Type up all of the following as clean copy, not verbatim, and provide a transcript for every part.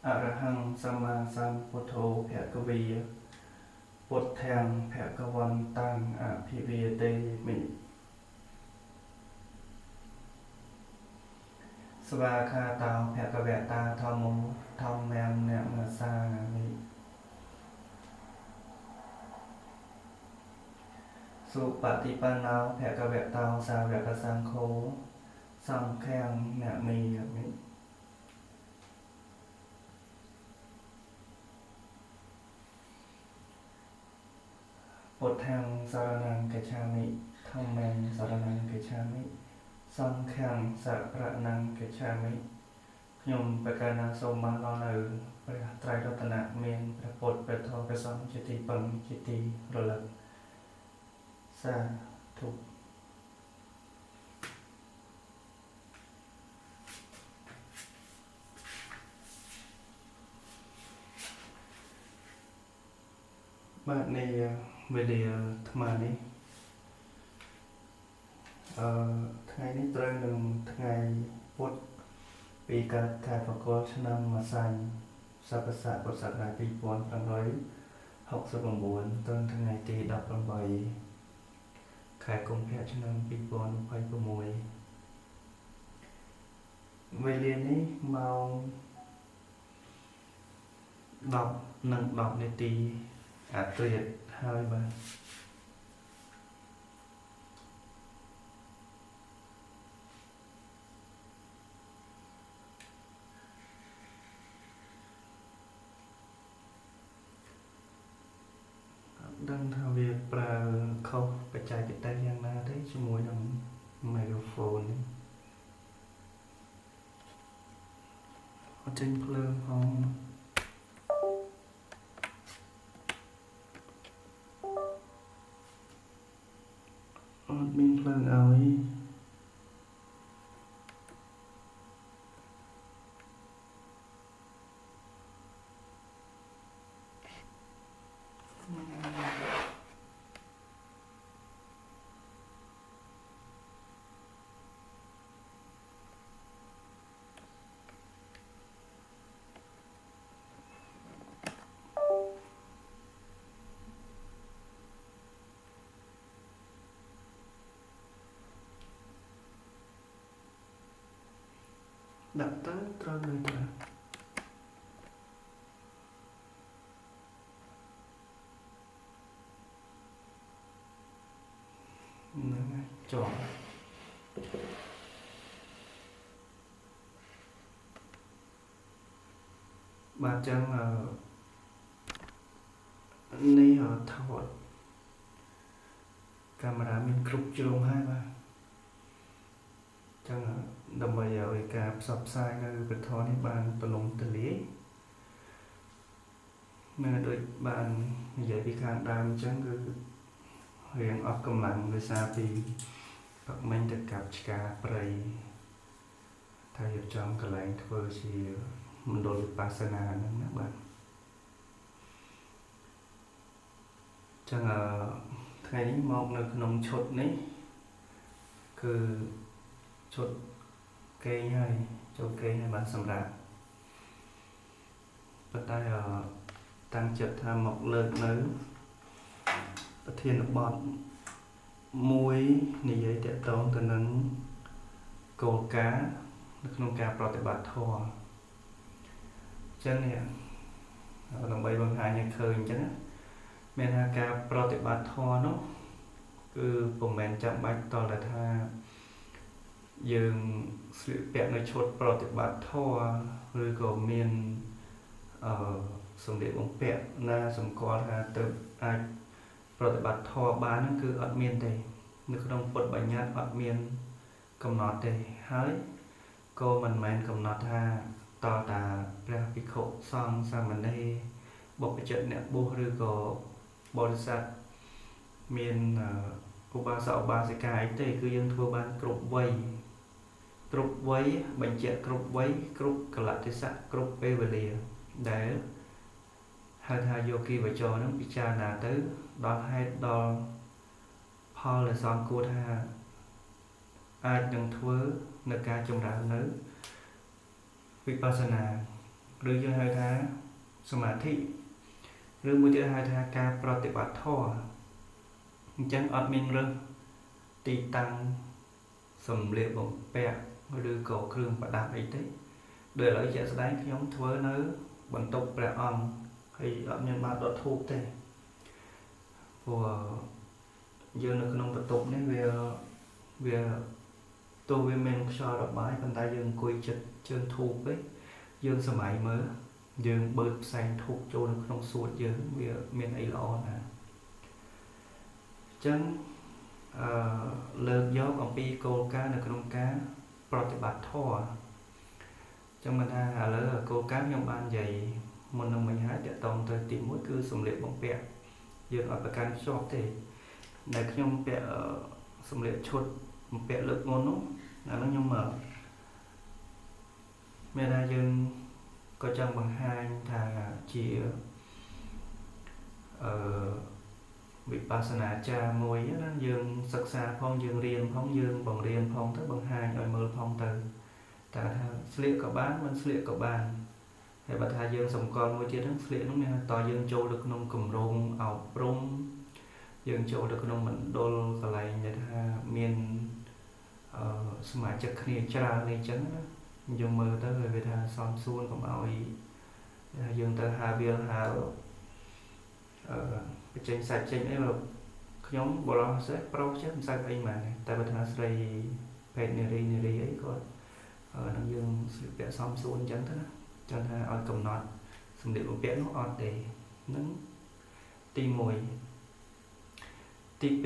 อรหังสัมมาสัมพุทโธภะคะวีพุทธังภะคะวันตังอภิวาเทมิสวากขาตาภะคะวะตาธัมโมธัมมังนะมัสสามิสุปฏิปันโนภะคะวะโตสาวกสังโฆสังฆังนะมิพุทธังสรณังคัจฉามิธัมมังสรณังคัจฉามิสังฆังสรณังคัจฉามิខ្ញុំប្រកាសណាសូមបានដល់នៅព្រះត្រៃរតនៈមានព្រះពុទ្ធព្រះធម៌ព្រះសង្ឃជាទីពឹងជាទីរលឹកសាធុបាទនៃវេលាថ្មនេះថ្ងៃនេះត្រូវនឹងថ្ងៃពុទ្ធពីកើតខែបកលឆ្នាំម្សាញ់ស័កស័កពុទ្ធសករាជ2569ត្រឹមថ្ងៃទី18ខែកុម្ភៈឆ្នាំ2026វេលានេះម៉ោង 10:10 នាទីអាត្រិតហើយបាទដឹងថាវាប្រើខុសបច្ចេកទេសយ៉ាងណាទេជាមួយនឹង microphone នេះអត់ចេញភ្លើងផងអត់មានភ្លើងឲ្យដាក់ទៅត្រូវលើទៅហ្នឹងហើយចុះបាទចឹងនេះថតកាមេរ៉ាមានគ្រប់ជ្រុងហើយបាទចឹងដើម្បីឲ្យការផ្សព្វផ្សាយនៅពធនេះបានទូលំទូលាយនៅដូចបាននិយាយពីខាងដើមអញ្ចឹងគឺរៀងអស់កម្លាំងដោយសារពីបាក់មិញទៅកាប់ឆ្ការព្រៃថាយកចំកន្លែងធ្វើជាមណ្ឌលវិបស្សនាហ្នឹងណាបាទចឹងថ្ងៃនេះមកនៅក្នុងឈុតនេះគឺឈុតគេងហើយចូលគេងហើយបានសម្រាប់ប៉ុន្តែតាំងចិត្តថាមកលើកនៅប្រធានបទមួយនិយាយតាក់ទងទៅនឹងគោលការណ៍នៅក្នុងការប្រតិបត្តិធម៌ចឹងនេះដើម្បីបង្ហាញឲ្យឃើញអញ្ចឹងមានថាការប្រតិបត្តិធម៌នោះគឺពុំមែនចាំបាច់តតែថាយើងស្លៀកពាក់នៅឈុតប្រតិបត្តិធម៌ឬក៏មានសម្លៀកបំពាក់ណាសម្គាល់ថាទៅអាចប្រតិបត្តិធម៌បានហ្នឹងគឺអត់មានទេនៅក្នុងពុទ្ធបញ្ញត្តិអត់មានកំណត់ទេហើយក៏មិនមែនកំណត់ថាតតាព្រះភិក្ខុសង្ឃសាមណេរបុព្វជិតអ្នកបួសឬក៏បរិស័ទមានឧបាសកឧបាសិកាអីទេគឺយើងធ្វើបានគ្រប់វ័យបញ្ជាក់គ្រប់វ័យគ្រប់កលៈទេសៈគ្រប់ពេលវេលាដែលហៅថាយោគីវចរនឹងពិចារណាទៅដល់ហេតុដល់ផលដែលសមគួរថាអាចនឹងធ្វើនៅការចម្រើននៅវិបស្សនា ឬយើងហៅថាសមាធិឬមួយទៀតហៅថាការប្រតិបត្តិធម៌អញ្ចឹងអត់មានរើសទីតាំងសម្លៀកបំពាក់ឬក៏គ្រឿងប្រដាប់អីទេដោយឥឡូវជាក់ស្ដែងខ្ញុំធ្វើនៅបន្ទប់ព្រះអង្គហើយអត់មានបានដុតធូបទេព្រោះយើងនៅក្នុងបន្ទប់នេះវាទោះវាមានខ្យល់របាយប៉ុន្តែយើងអង្គុយចិត្តជើងធូបវិញយើងសម័យមើលយើងបើកផ្សែងធូបចូលនៅក្នុងសួតយើងវាមានអីល្អណាស់អញ្ចឹងលើកយកអំពីគោលការណ៍នៅក្នុងការប្រតិបត្តិធម៌ចឹងមិនថាឥឡូវគោលការណ៍ខ្ញុំបាននិយាយមុននឹងមិញហើយតកតងទៅទី1គឺសម្លៀកបំពាក់យើងអត់ប្រកាន់ខ្ជាប់ទេដែលខ្ញុំពាក់សម្លៀកឈុតបំពាក់លើកមុននោះអានោះខ្ញុំមានថាយើងក៏ចង់បង្ហាញថាជាវិបស្សនាចារមួយណាយើងសិក្សាផងយើងរៀនផងយើងបង្រៀនផងទៅបង្ហាញឲ្យមើលផងទៅតែថាស្លៀកក៏បានមិនស្លៀកក៏បានហើយបើថាយើងសម្គាល់មួយទៀតហ្នឹងស្លៀកហ្នឹងមានតើយើងចូលទៅក្នុងគម្រោងអប់រំយើងចូលទៅក្នុងមណ្ឌលកន្លែងដែលថាមានសមាជិកគ្នាច្រើនអីចឹងណាយើងមើលទៅវាថាសំសួនកុំឲ្យយើងទៅហាវាលហាបញ្ចេញសាច់ចេញអីមកខ្ញុំបរោះសេះប្រុសចេះមិនសូវអីមែនតែបើថាស្រីភេទនារីអីគាត់នឹងយើងស្លៀកពាក់សំសួនអញ្ចឹងទៅណាចឹងថាឲ្យកំណត់សម្លៀកបំពាក់នោះអត់ទេនឹងទី1ទី2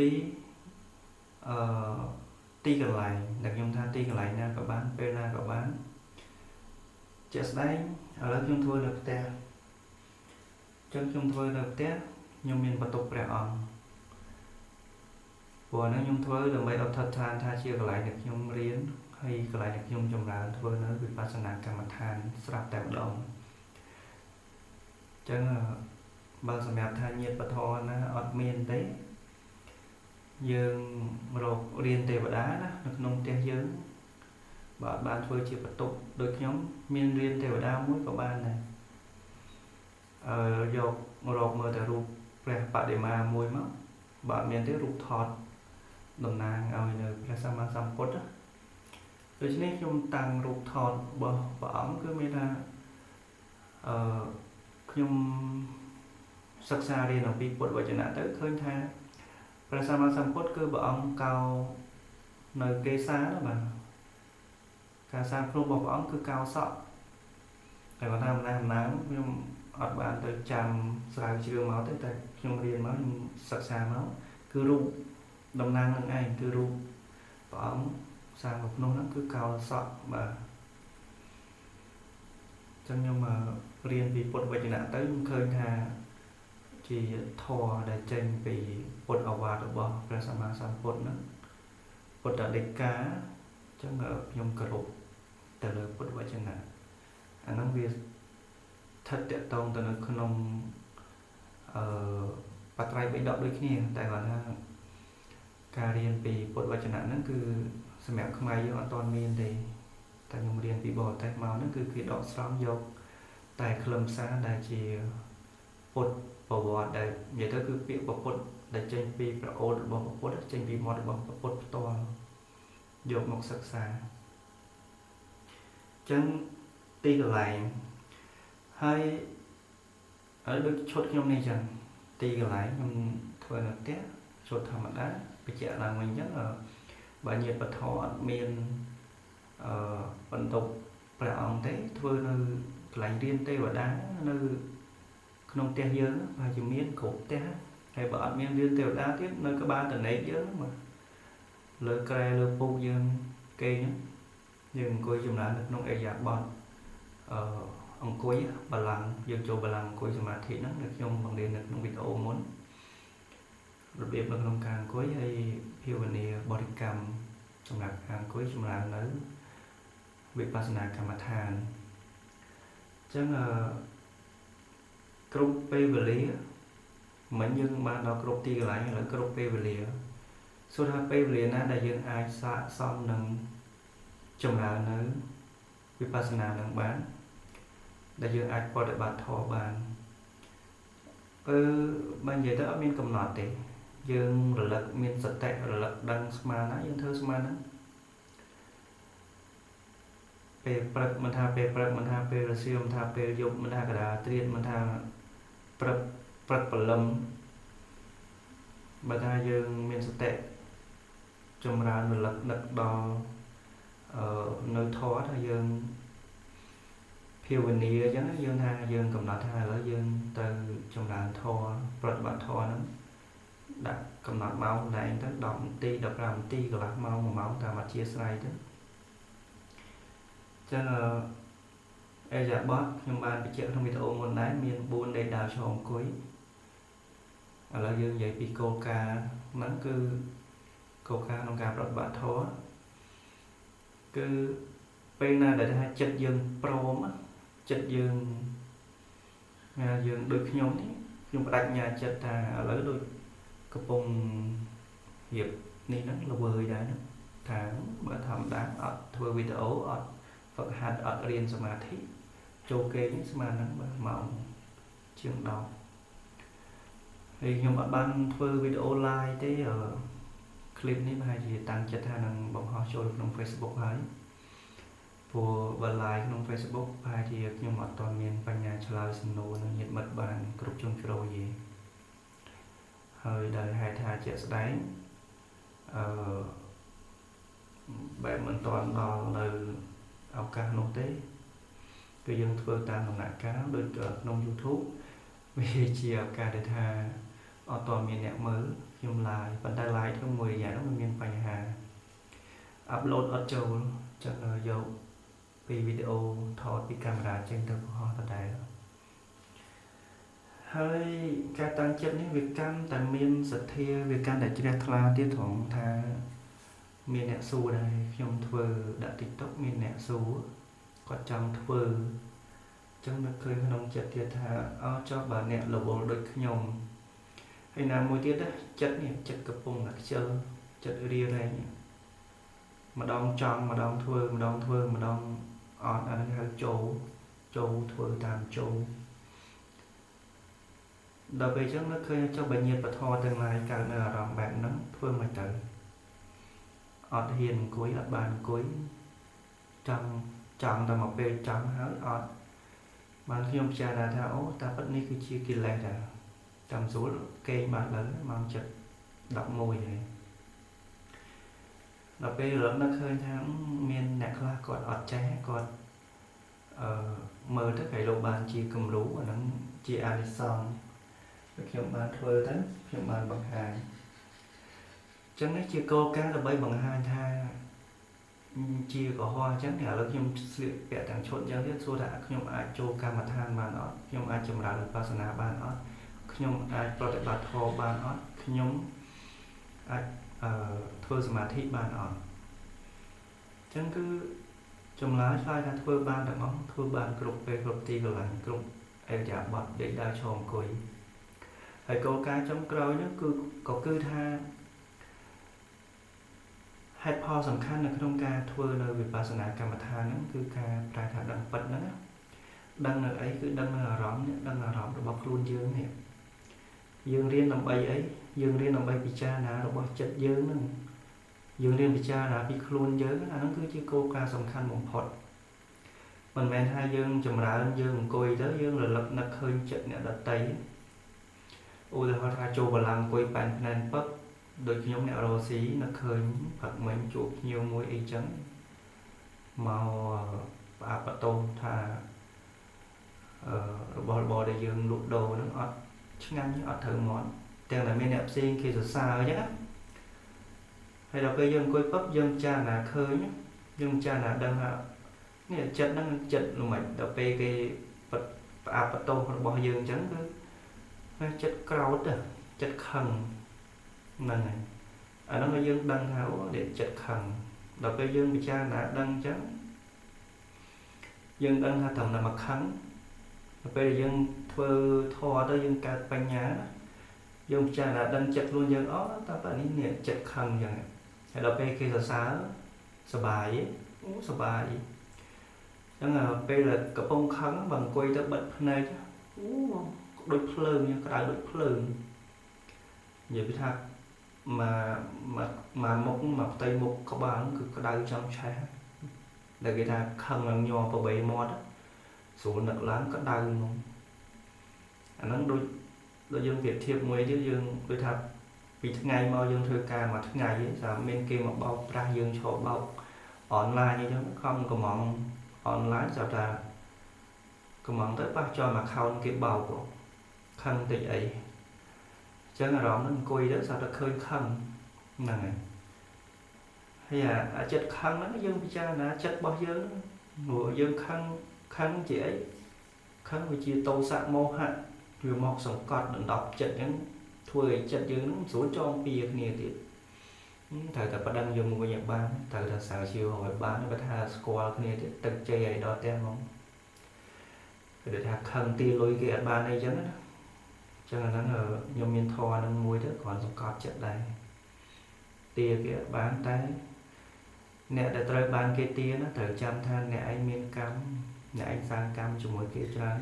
ទីកន្លែងដែលខ្ញុំថាទីកន្លែងណាក៏បានពេលណាក៏បានជាក់ស្ដែងឥឡូវខ្ញុំធ្វើនៅផ្ទះចឹងខ្ញុំធ្វើនៅផ្ទះខ្ញុំមានបន្ទប់ព្រះអង្គព្រោះហ្នឹងខ្ញុំធ្វើដើម្បីអធិដ្ឋានថាជាកន្លែងដែលខ្ញុំរៀនហើយកន្លែងដែលខ្ញុំចម្រើនធ្វើនៅវិបស្សនាកម្មដ្ឋានស្រាប់តែម្ដងចឹងបើសម្រាប់ថាញាតិបធរណាអត់មានទេយើងរករៀនទេវតាណានៅក្នុងផ្ទះយើងបើអត់បានធ្វើជាបន្ទប់ដូចខ្ញុំមានរៀនទេវតាមួយក៏បានដែរយករកមើលតែរូបព្រះបដិមាមួយមកបើអត់មានទេរូបថតតំណាងឲ្យនៅព្រះសម្មាសម្ពុទ្ធដូច្នេះខ្ញុំតាំងរូបថតរបស់ព្រះអង្គគឺមានថាខ្ញុំសិក្សារៀនអំពីពុទ្ធវចនៈទៅឃើញថាព្រះសម្មាសម្ពុទ្ធគឺព្រះអង្គកោនៅកេសាណាបាទការសាងភ្នំរបស់ព្រះអង្គគឺកោសក់តែគាត់ថាអំណាងខ្ញុំអត់បានទៅចាំស្រាវជ្រាវមកទេតែខ្ញុំរៀនមកខ្ញុំសិក្សាមកគឺរូបតំណាងនឹងឯងគឺរូបព្រះអង្គសាងភ្នំហ្នឹងគឺកោសក់បាទចឹងខ្ញុំរៀនពីពុទ្ធវចនៈទៅខ្ញុំឃើញថាជាធម៌ដែលចេញពីពុទ្ធឱវាទរបស់ព្រះសម្មាសម្ពុទ្ធហ្នឹងពុទ្ធដីកាចឹងខ្ញុំគោរពទៅលើពុទ្ធវចនៈអាហ្នឹងវាស្ថិតតងទៅនៅក្នុងបត្រៃបិដកដូចគ្នាតែគាត់ថាការរៀនពីពុទ្ធវចនៈហ្នឹងគឺសម្រាប់ខ្មែរយើងអត់ទាន់មានទេតែខ្ញុំរៀនពីបរទេសមកហ្នឹងគឺគេដកស្រង់យកតែខ្លឹមសារដែលជាពុទ្ធប្រវត្តិដែលនិយាយទៅគឺពាក្យពុទ្ធដែលចេញពីប្រអូតរបស់ពុទ្ធចេញពីមាត់របស់ពុទ្ធផ្ទាល់យកមកសិក្សាអញ្ចឹងទីកន្លែងហើយដូចឈុតខ្ញុំនេះចឹងទីកន្លែងខ្ញុំធ្វើនៅផ្ទះឈុតធម្មតាបញ្ជាក់ឡើងវិញចឹងបើញាតិបធរអត់មានបន្ទប់ព្រះអង្គទេធ្វើនៅកន្លែងរៀនទេវតានៅក្នុងផ្ទះយើងបើជាមានគ្រប់ផ្ទះហើយបើអត់មានរៀនទេវតាទៀតនៅក្បាលតនេកយើងមកលើក្រែលើពុកយើងគេហ្នឹងយើងអង្គុយចម្រើននៅក្នុងអរិយាបថអង្គុយបល្ល័ង្កយើងចូលបល្ល័ង្កអង្គុយសមាធិហ្នឹងដែលខ្ញុំបង្រៀននៅក្នុងវីដេអូមុនរបៀបនៅក្នុងការអង្គុយហើយភាវនាបរិកម្មសម្រាប់ការអង្គុយចម្រើននៅវិបស្សនាកម្មដ្ឋានអញ្ចឹងគ្រប់ពេលវេលាមិនយើងបានដល់គ្រប់ទីកន្លែងឥឡូវគ្រប់ពេលវេលាសួរថាពេលវេលាណាដែលយើងអាចសាកសមនឹងចម្រើននៅវិបស្សនានឹងបាន ដែលយើងអាចប្រតិបត្តិធម៌បានបើនិយាយទៅអត់មានកំណត់ទេយើងរលឹកមានសតិរលឹកដឹងស្មានណាយើងធ្វើស្មានហ្នឹងពេលព្រឹកមិនថាពេលព្រឹកមិនថាពេលរសៀលមិនថាពេលយប់មិនថាកណ្ដាលត្រៀតមិនថាព្រឹកព្រលឹមបើថាយើងមានសតិចម្រើនរលឹកដឹកដល់នៅធម៌ថាយើងភាវនាអញ្ចឹងយើងថាយើងកំណត់ថាឥឡូវយើងទៅចម្រើនធម៌ប្រតិបត្តិធម៌ហ្នឹងដាក់កំណត់ម៉ោងណែងទៅ10នាទី15នាទីកន្លះម៉ោង1ម៉ោងតាមអធិស្ឋានទៅចឹងអេយ៉ាបតខ្ញុំបានបញ្ជាក់ក្នុងវីដេអូមុនដែរមាន4ដេកដើរឈរអង្គុយឥឡូវយើងនិយាយពីគោលការណ៍ហ្នឹងគឺគោលការណ៍ក្នុងការប្រតិបត្តិធម៌គឺពេលណាដែលថាចិត្តយើងព្រមចិត្តយើងដូចខ្ញុំនេះខ្ញុំបដិញ្ញាចិត្តថាឥឡូវដូចកំពុងរៀបនេះហ្នឹងល្វើយដែរថាបើធម្មតាអត់ធ្វើវីដេអូអត់ហ្វឹកហាត់អត់រៀនសមាធិចូលគេងស្មានហ្នឹងបើម៉ោងជាង10ហើយខ្ញុំអត់បានធ្វើវីដេអូ live ទេคลิปនេះប្រហែលជាតាំងចិត្តថានឹងបង្ហោះចូលក្នុង Facebook ហើយព្រោះបើ live ក្នុង Facebook ប្រហែលជាខ្ញុំអត់ទាន់មានបញ្ញាឆ្លើយសំណួរនឹងញាតិមិត្តបានគ្រប់ជ្រុងជ្រោយទេហើយដោយហេតុថាជាក់ស្ដែងបែបមិនទាន់ដល់នៅឱកាសនោះទេគឺយើងធ្វើតាមដំណាក់កាលដូចក្នុង YouTube វាជាឱកាសដែលថាអត់ទាន់មានអ្នកមើលខ្ញុំ live ប៉ុន្តែ live ក្នុងមួយរយៈនោះมันមានបញ្ហា upload អត់ចូលចឹងយកពីវីដេអូថតពីកាមេរ៉ាចេញទៅបង្ហោះដដែលហើយការតាំងចិត្តនេះវាកាន់តែមានសទ្ធាវាកាន់តែជ្រះថ្លាទៀតត្រង់ថាមានអ្នកសួរដែរខ្ញុំធ្វើដាក់ TikTok មានអ្នកសួរគាត់ចង់ធ្វើចឹងនឹកឃើញក្នុងចិត្តទៀតថាចុះបើអ្នករវល់ដូចខ្ញុំហើយណាមួយទៀតចិត្តនេះចិត្តកំពុងតែខ្ជិលចិត្តរារែងម្ដងចង់ម្ដងធ្វើម្ដងអត់អានេះហៅចូលធ្វើតាមចូលដល់ពេលចឹងនឹកឃើញចុះបើញាតិពធទាំងឡាយកើតនៅអារម្មណ៍បែបហ្នឹងធ្វើមិនទៅអត់ហ៊ានអង្គុយអត់បានអង្គុយចង់តែមកពេលចង់ហើយអត់បានខ្ញុំពិចារណាថាអូតាពិតនេះគឺជាកិលេសដែរតាមស្រួលគេងបានឡើងម៉ោង7:11ហើយដល់ពេលរត់នឹកឃើញថាមានអ្នកខ្លះគាត់អត់ចេះគាត់មើលទៅគេលោកបានជាគំរូអាហ្នឹងជាអានិសង្សខ្ញុំបានធ្វើទៅខ្ញុំបានបង្ហាញអញ្ចឹងនេះជាគោលការណ៍ដើម្បីបង្ហាញថាជាកុហកអញ្ចឹងឥឡូវខ្ញុំស្លៀកពាក់ទាំងឈុតអញ្ចឹងទៀតសួរថាខ្ញុំអាចចូលកម្មដ្ឋានបានអត់ខ្ញុំអាចចម្រើនវិបស្សនាបានអត់ខ្ញុំអាចប្រតិបត្តិធម៌បានអត់ខ្ញុំអាចធ្វើសមាធិបានអត់អញ្ចឹងគឺចម្លើយឆ្លើយថាធ្វើបានទាំងអស់ធ្វើបានគ្រប់ពេលគ្រប់ទីកន្លែងគ្រប់អេរយាប័តដេកដើរឈរអង្គុយហើយគោលការណ៍ចុងក្រោយនោះគឺថាហេតុផលសំខាន់នៅក្នុងការធ្វើនៅវិបស្សនាកម្មដ្ឋានហ្នឹងគឺការប្រែថាដឹងពិតហ្នឹងណាដឹងនៅអីគឺដឹងនៅអារម្មណ៍នេះដឹងអារម្មណ៍របស់ខ្លួនយើងនេះយើងរៀនដើម្បីអីយើងរៀនដើម្បីពិចារណារបស់ចិត្តយើងហ្នឹងយើងរៀនពិចារណាពីខ្លួនយើងអាហ្នឹងគឺជាគោលការណ៍សំខាន់បំផុតមិនមែនថាយើងចម្រើនយើងអង្គុយទៅយើងរលឹកនឹកឃើញចិត្តអ្នកដទៃឧទាហរណ៍ថាចូលបល្ល័ង្កអង្គុយប៉ែនភ្នែនពឹកដូចខ្ញុំអ្នករស់ស៊ីនឹកឃើញផឹកមិញជួបភ្ញៀវមួយអីចឹងមកផ្អាប់បតោថារបស់របរដែលយើងលក់ដូរហ្នឹងអត់ឆ្ងាញ់អត់ត្រូវមាត់ទាំងតែមានអ្នកផ្សេងគេសរសើរអញ្ចឹងណាហើយដល់ពេលយើងអង្គុយពឹកយើងពិចារណាឃើញយើងពិចារណាដឹងថានេះចិត្តហ្នឹងចិត្តល្មិចដល់ពេលគេផ្អាប់បតោរបស់យើងអញ្ចឹងគឺចិត្តក្រោតចិត្តខឹងហ្នឹងហើយអាហ្នឹងយើងដឹងថាអូនេះចិត្តខឹងដល់ពេលយើងពិចារណាដឹងអញ្ចឹងយើងដឹងថាត្រឹមតែមកខឹងដល់ពេលយើងធ្វើធម៌ទៅយើងកើតបញ្ញាយើងពិចារណាដឹងចិត្តខ្លួនយើងតើបើនេះចិត្តខឹងអញ្ចឹងហើយដល់ពេលគេសរសើរសប្បាយអូសប្បាយ chẳng là bây là cái bông khăn bằng quay tới bật này chứ đôi phơi nha cái đảo đôi phơi vậy biết thật mà mốc mà tay mốc có bán cứ cái đảo trong trái để người ta khăn bằng nhò vào bể mót số nặng lắm cái đảo luôn anh nó đôi dương Việt thiệp ngoài chứ dương đôi thật vì thức ngày mà dương thưa ca mà thức ngày ấy sao bên kia mà bao ra dương cho bao online như thế không có mong online sao ra có mong tới bắt cho mà không cái bầu của khăn thì ấy chứ là đó nó coi đó sao ta khơi khăn này hay là chất khăn nó dương bây giờ là chất bao giờ mùa dương khăn khăn chỉ ấy khăn vì chỉ tô sạc mô hạn vừa mọc sống cọt đừng đọc chất những thôi chất dương nó số cho việc này thì thời ta bắt đăng dùng của Nhật Bản thời ta sáng chiều hỏi bán nó bắt hà squat này thì từng chơi ấy đó tem không để thà khăn ti lôi cái bán này chứ cho nên nó ở nhôm miên thò nó muối đó còn sống cọt chất đây tia cái bán tay nè để tôi bán cái tia nó thời trăm than nè anh miên cam nè anh sang cam cho mỗi cái trắng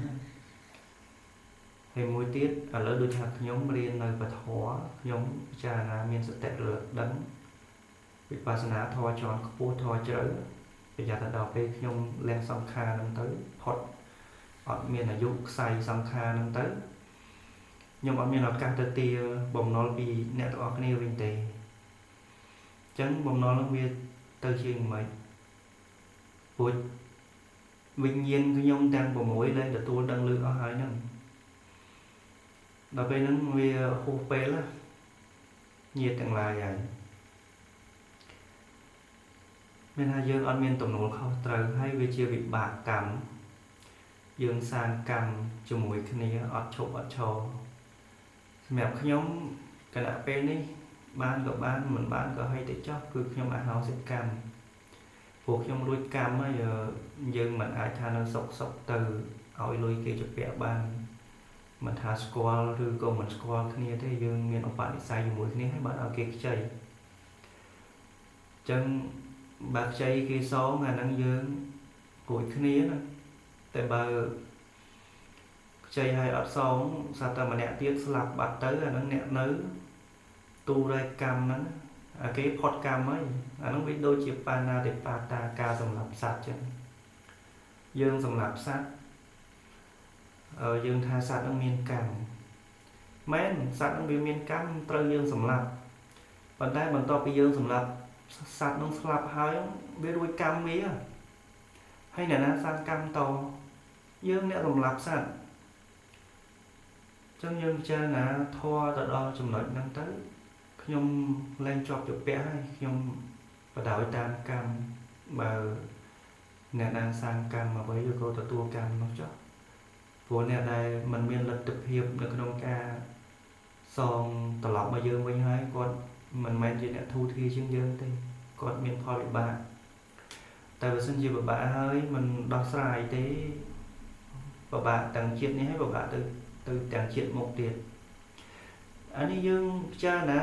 hay mối tiết ở lỡ đôi thật nhóm riêng nơi và thó nhóm cha là miền sẽ tẹt lược đấng bị bà sná thò tròn cua thò chở bây giờ ta đọc về nhóm lên song kha nâng tới hot ở miền là dục xài song kha nâng tới nhóm ở miền là căng tơ tia bồng nó bị nẹt ở cái nêu vinh tề chẳng bồng nó là miền tơ chiên mấy buổi vinh nhiên cái nhóm đang bồng mũi lên để tôi đang lừa ở hai năm đó bên nó vì khu phê là nhiệtទាំងឡាយហើយមានថាយើងអត់មានទំនួលខុសត្រូវហើយវាជាវិបាកកម្មយើងសាងកម្មជាមួយគ្នាអត់ឈប់អត់ឈរសម្រាប់ខ្ញុំគណៈពេលនេះបានក៏បានមិនបានក៏ឲ្យតែចោះគឺខ្ញុំអហោសិកម្មពួកខ្ញុំរួចកម្មហើយយើងមិនអាចថានៅសុកទៅឲ្យលុយគេជពាក់បានmình thà squallឬក៏មិន squall គ្នាទេយើងមានឧបនិស្ស័យជាមួយគ្នាហើយបានឲ្យគេខ្ចីចឹងបើខ្ចីគេសងអាហ្នឹងយើងរួចគ្នាណាតែបើខ្ចីឲ្យអត់សងសាតែម្នាក់ទៀតស្លាប់បាត់ទៅអាហ្នឹងអ្នកនៅទូរេកម្មហ្នឹងអាគេផុតកម្មហើយអាហ្នឹងវាដូចជាបាណាតិបាតាការសម្រាប់សត្វចឹងយើងសម្រាប់សត្វយើងថាសត្វនឹងមានកម្មមែនសត្វនឹងវាមានកម្មត្រូវយើងសម្លាប់ប៉ុន្តែបន្ទាប់ពីយើងសម្លាប់សត្វនឹងស្លាប់ហើយវារួចកម្មវាហើយអ្នកណាសាងកម្មតយើងអ្នកសម្លាប់សត្វចឹងយើងពិចារណាធម៌ទៅដល់ចំណុចហ្នឹងទៅខ្ញុំលែងជាប់ជាពាក់ហើយខ្ញុំបដ ாய் តាមកម្មបើអ្នកណាសាងកម្មអ្វីក៏ទទួលកម្មនោះចុះព្រោះអ្នកដែលមិនមានលទ្ធភាពនៅក្នុងការសងត្រឡប់មកយើងវិញហើយគាត់មិនមែនជាអ្នកធូរធារជាងយើងទេគាត់មានផលវិបាកតែបើសិនជាពិបាកហើយមិនដោះស្រាយទេពិបាកទាំងជាតិនេះហើយពិបាកទៅទាំងជាតិមុខទៀតអានេះយើងពិចារណា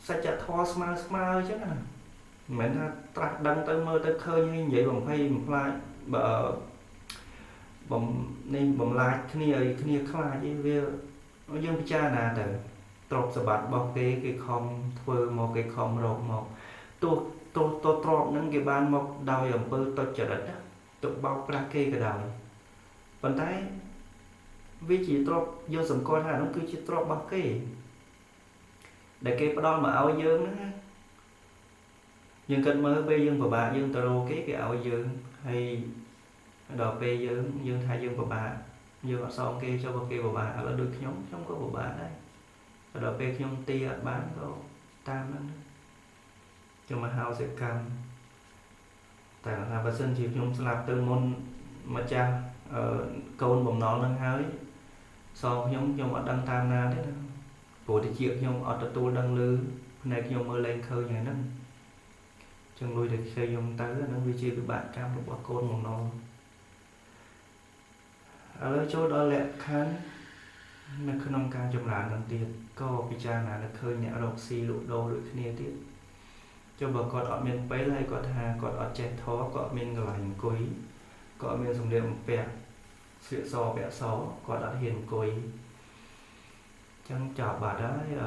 សច្ចធម៌ស្មើអញ្ចឹងណាមិនមែនថាត្រាស់ដឹងទៅមើលទៅឃើញហើយនិយាយបំភ័យបំផ្លាញបើបំឡាច់គ្នាឲ្យគ្នាខ្លាចអីវាយើងពិចារណាទៅទ្រព្យសម្បត្តិរបស់គេខំធ្វើមកគេខំរកមកទោះទ្រព្យហ្នឹងគេបានមកដោយអំពើទុច្ចរិតទុកបោកប្រាស់គេក៏ដោយប៉ុន្តែវាជាទ្រព្យយើងសង្កត់ថាហ្នឹងគឺជាទ្រព្យរបស់គេដែលគេផ្ដល់មកឲ្យយើងហ្នឹងយើងគិតមើលពេលយើងពិបាកយើងទៅរកគេឲ្យយើងហើយដល់ពេលយើងថាយើងពិបាកយើងអត់សងគេចុះក៏គេពិបាកឥឡូវដូចខ្ញុំក៏ពិបាកដែរដល់ពេលខ្ញុំទីអត់បានក៏តាមហ្នឹងខ្ញុំមកហៅសេកម្មតែថាបើសិនជាខ្ញុំស្លាប់ទៅមុនម្ចាស់កូនបំណុលហ្នឹងហើយសងខ្ញុំអត់ដឹងតាមណាទេណាព្រោះតិចខ្ញុំអត់ទទួលដឹងឮផ្នែកខ្ញុំមើលលែងឃើញយ៉ាងហ្នឹងចឹងលុយតែខ្ចីខ្ញុំទៅអាហ្នឹងវាជាវិបាកកម្មរបស់កូនបំណុលឥឡូវចូលដល់លក្ខខណ្ឌនៅក្នុងការចម្រើននឹងទៀតក៏ពិចារណានៅឃើញអ្នករកស៊ីលក់ដូរដូចគ្នាទៀតចុះបើគាត់អត់មានពេលហើយគាត់ថាគាត់អត់ចេះធម៌គាត់អត់មានកន្លែងអង្គុយ có miền sông điện bẹt sữa so bẹt só có đã hiền cối chẳng chào bà đấy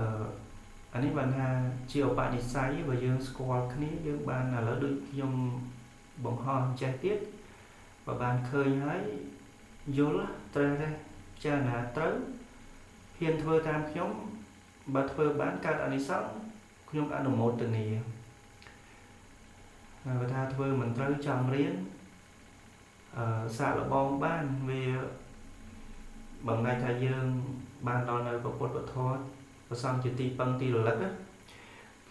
anh ấy bạn ha chiều bạn đi say và dương squat cái này dương bạn là lỡ được dùng bóng hòn trái tiết và bạn khơi hái vô lá trời đây cha là tới hiền thưa tam nhóm bà thưa bán cả anh đi sống nhóm ăn được một từ này và tha thưa mình tới trong riêng xạ là bong ban vì bằng ngày thái dương ban đo nơi có cột vật thoát và xong chỉ ti băng ti rồi lắc á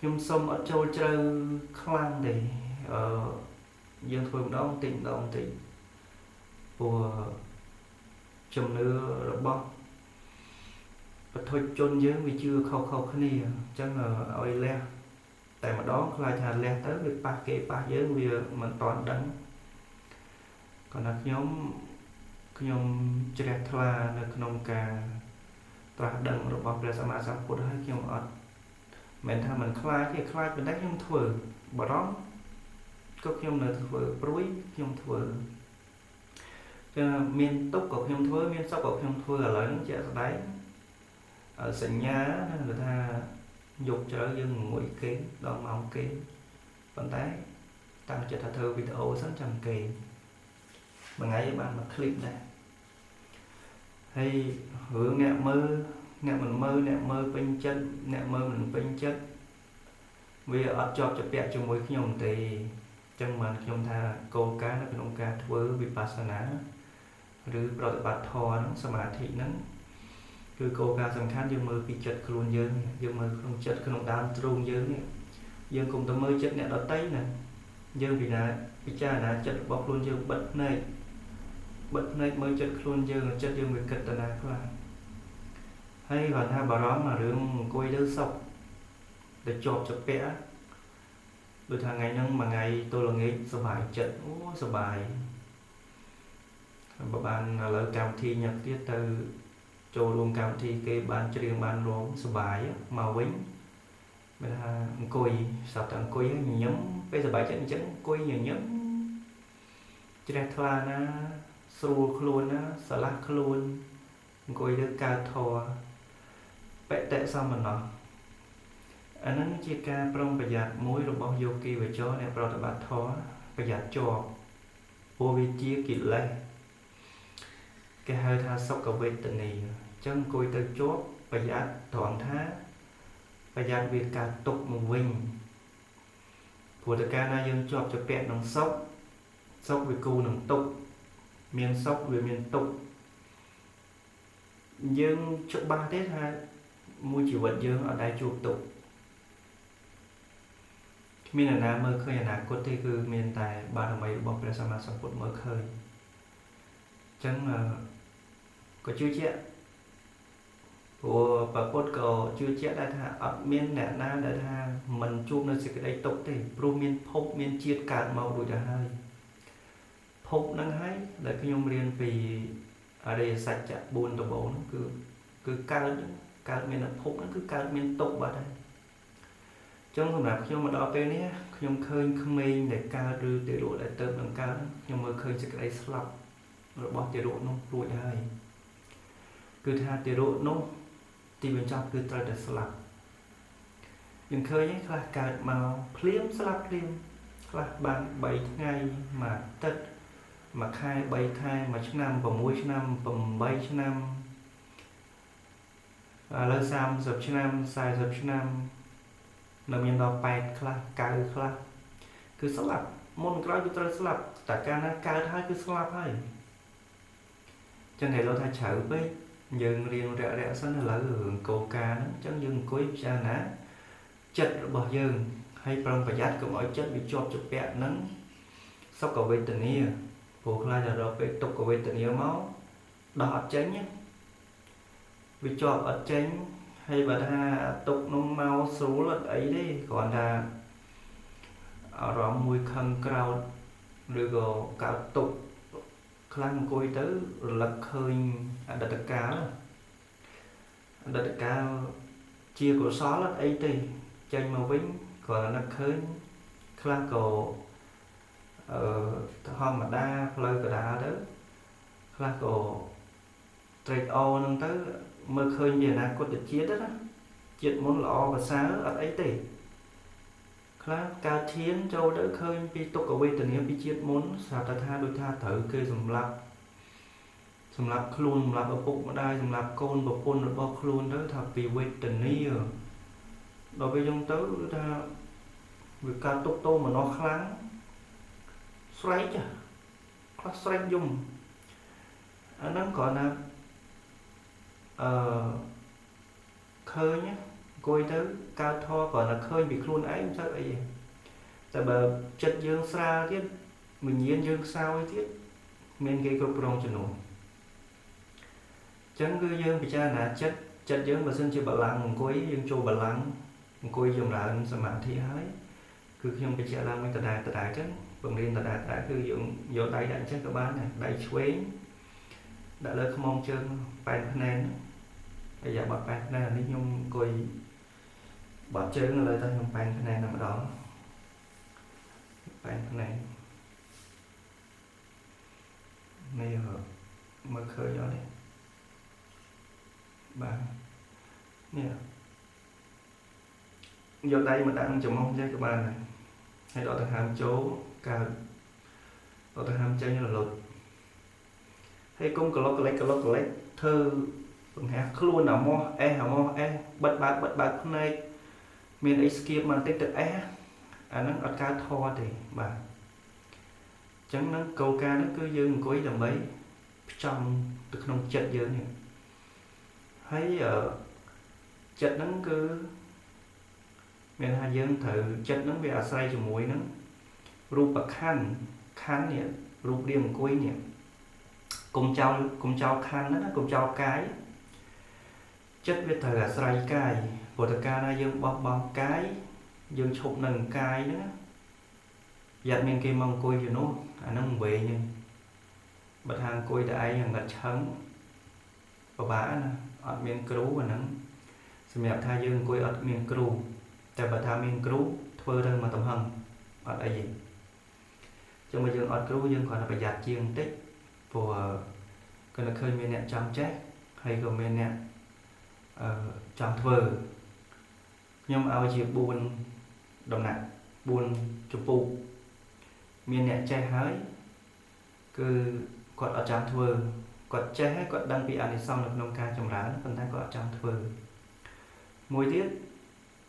nhóm sông ở châu trơ khang để dương thường đó ông tỉnh của chùm nữa rồi bong và thôi chôn dưới vì chưa khâu cái này chắc là oi le tại mà đó lại thà le tới việc ba kệ ba dưới vì mình toàn đắng còn là nhóm trẻ thla là nhóm cả tra đằng rồi bọc ra sama sam cột hai nhóm ọt mình tha mình khai mình đánh nhóm thừa bỏ đó có nhóm là thừa bối nhóm thừa miền tốc của nhóm thừa miền sóc của nhóm thừa là lớn trẻ đấy ở sảnh nhà người ta dục trở dân mũi kiến đòn mỏng kiến vận tải tăng cho thà thơ video 600 kỳ mà ngay với bạn mà clip này hay hướng nẹ mình mơ bên chân nẹ mơ mình bên chất vì ở cho bẹ cho mỗi nhóm thì chân mình nhóm tha câu cá nó cũng cá thưa vipassana rồi rồi bát thò nó samadhi nóคือโกการสำคัญยังมือปีจัดครูนยังมือครูจัดขนมดามตรงยังเนี่ยยังคงต้องมือจัดเนี่ยเราเต้นน่ะยังvì làปีจ้านะจัดบอกครูนยังbật nàyมือจัดครูนยังจัดยังมือกัตนาคลาให้ก่อนถ้าบาร้อนมาเรื่องกุยเดือดสอบđể chọt cho bé rồi thằng ngày nhưng mà ngày tôi là nghĩสบายจัดโอ้สบายbạn là cảm thi nhật tiết từ cho luôn cảm thì cái ban riêng ban luôn sờ bài màu vĩnh bây giờ coi sao thằng coi nhấm bây giờ bài chân coi nhiều nhấm chỉ là thà na sưu luôn na salak luôn coi được cả thò bệ tệ sao mà nó anh nói chỉ ca prong bây giờ mối rồi bao nhiêu kỳ về cho này rồi bạn thò bây giờ cho vô vi chia kỹ lại cái hơi tha sốc cả về tình này chân cùi từ chốt và giá thoảng thá và giá việc cả tục một vinh của tất cả na dân chọp cho bẹn nóng sốc về cù nóng tục miền sốc về miền tục dân chụp ba tết ha mua chỉ vật dân ở đây chụp tục miền là na mơ khơi là cốt thì cứ miền tài ba đồng mấy bọc ra sama song cốt mơ khơi chân có chưa chết của bà cốt có chưa chết đã tha ở miền nè na đã tha mình chung nó sẽ cái đây tục thì pro miền phốc miền chiết cạn màu đuổi đã hai phốc năng hay để cái nhung riêng vì ở đây sạch chặt buồn đồ bộ nó cứ cao miền là phốc nó cứ cao miền tục vào đây trong hôm nào khi mà đo bên nhé nhung khơi mình để cao đưa để độ lại tớp nâng cao nhưng mà khơi sẽ cái đây slap rồi bỏ tiền độ nó đuổi hai cứ tha tiền độ nó thì bên trong cứ trời để slap nhưng khơi nhé là cả màu phím slap phím là bạn 7 ngày mà tất mà khai 7 thai mà năm và mỗi năm và 7 năm lên sam dập năm sai dập năm là miền đỏ bẹt là cao là cứ slap môn cái cứ trời slap tất cả nó cao thay cứ slap hay cho ngày lo thay chở với dừng riêng rẽ sân là hưởng cầu ca nó chẳng dừng cuối cha ná chất bỏ dừng hay trong phải giác của mỗi chất bị chọc chụp bẹt nắng sau cầu về tình yêu buộc lại là rồi về tục cầu về tình yêu máu đỏ tránh nhé bị chọc ở tránh hay bà ta tục nó mau số là ấy đi còn là ở đó mùi khăn cao rồi cả tục khăn côi tới lật khơi đặt cá chia của xó là ấy thì chân màu vĩnh còn nó khơi khăn cổ ធម្មតាផ្លូវកណ្ដាលទៅខ្លះក៏ត្រេកអរនឹងទៅមើលឃើញពីអនាគតជាតិណាជាតិមុនល្អប្រសើរអត់អីទេខ្លះកើតឈានចូលទៅឃើញពីទុក្ខវេទនាពីជាតិមុនស្រាប់តែថាដូចថាត្រូវគេសម្លាប់ខ្លួនសម្លាប់ឪពុកម្ដាយសម្លាប់កូនប្រពន្ធរបស់ខ្លួនទៅថាពីវេទនាដល់ពេលយើងទៅថាវាកើតទុក្ខទោមនស្សខ្លាំងស្រែកខ្លះស្រែកយំអាហ្នឹងគ្រាន់តែឃើញអង្គុយទៅកើតធម៌គ្រាន់តែឃើញពីខ្លួនឯងមិនសូវអីទេតែបើចិត្តយើងស្រាលទៀតវិញ្ញាណយើងខ្សោយទៀតមានគេគ្រប់គ្រងជំនួសចឹងគឺយើងពិចារណាចិត្តយើងបើសិនជាបលាំងអង្គុយយើងចូលបលាំងអង្គុយចម្រើនសមាធិហើយគឺខ្ញុំបញ្ជាក់ឡើងវិញដដែលចឹងបង្រៀនដដែលគឺយើងយកដៃដាក់អញ្ចឹងក៏បានដែរដៃឆ្វេងដាក់លើខ្មុំជើងប៉ែនភ្នែនអាយ៉ាបត់ប៉ែនភ្នែននេះខ្ញុំអង្គុយបត់ជើងលើតែខ្ញុំប៉ែនភ្នែនតែម្ដងប៉ែនភ្នែននេះមើលឃើញអត់ទេបាទនេះយកដៃមកដាក់ចំហចេះក៏បានដែរហើយដកដង្ហើមចូលកើតដកដង្ហើមចេញរលត់ហើយគុំក្លុកក្លេចធ្វើបង្ហាខ្លួនអាម៉ោះអេសបិទបើកភ្នែកមានអីស្គៀបមកបន្តិចទៅអេសអាហ្នឹងអត់កើតធម៌ទេបាទអញ្ចឹងហ្នឹងគោលការណ៍ហ្នឹងគឺយើងអង្គុយដើម្បីផ្ចំទៅក្នុងចិត្តយើងនេះហើយចិត្តហ្នឹងគឺមានថាយើងត្រូវចិត្តហ្នឹងវាអាស្រ័យជាមួយនឹងរូបខណ្ឌនេះរូបរាងអង្គុយនេះកុំចោលខណ្ឌណាកុំចោលកាយចិត្តវាត្រូវអាស្រ័យកាយព្រោះតែកាលណាយើងបោះបង់កាយយើងឈប់នឹងកាយហ្នឹងយ៉ាត់មានគេមកអង្គុយជំនួសអាហ្នឹងវែងហ្នឹងបើថាអង្គុយតែឯងងឹតឆឹងពិបាកណាអត់មានគ្រូអាហ្នឹងសម្រាប់ថាយើងអង្គុយអត់មានគ្រូតែបើថាមានគ្រូធ្វើទៅមកទំហឹងអត់អីទេចឹងបើយើងអត់គ្រូយើងគ្រាន់តែប្រយ័ត្នជាងបន្តិចព្រោះគាត់ឃើញមានអ្នកចង់ចេះហើយក៏មានអ្នកចង់ធ្វើខ្ញុំឲ្យជា4ដំណាក់4ចំពោះមានអ្នកចេះហើយគឺគាត់អត់ចង់ធ្វើគាត់ចេះហើយគាត់ដឹងពីអានិសង្សនៅក្នុងការចម្រើនប៉ុន្តែគាត់អត់ចង់ធ្វើមួយទៀត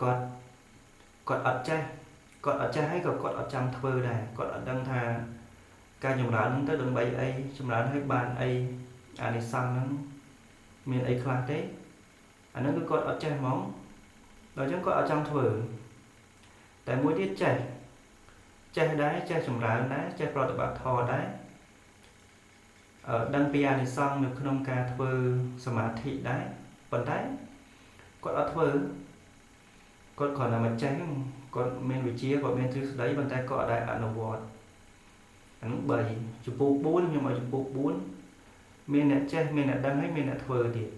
គាត់អត់ចេះហើយក៏គាត់អត់ចាំធ្វើដែរគាត់អត់ដឹងថាការចម្រើនហ្នឹងទៅដើម្បីអីចម្រើនឲ្យបានអីអានិសង្សហ្នឹងមានអីខ្លះទេអាហ្នឹងគឺគាត់អត់ចេះហ្មងដល់អញ្ចឹងគាត់អត់ចង់ធ្វើតែមួយទៀតចេះដែរចេះចម្រើនដែរចេះប្រតិបត្តិធម៌ដែរដឹងពីអានិសង្សនៅក្នុងការធ្វើសមាធិដែរប៉ុន្តែគាត់អត់ធ្វើគាត់គ្រាន់តែមកចេះគាត់មានវិជ្ជាគាត់មានទ្រឹស្ដីប៉ុន្តែគាត់អត់ដែលអនុវត្តអានោះ3ចំពោះ4ខ្ញុំឲ្យចំពោះ4មានអ្នកចេះមានអ្នកដឹងហើយមានអ្នកធ្វើទៀត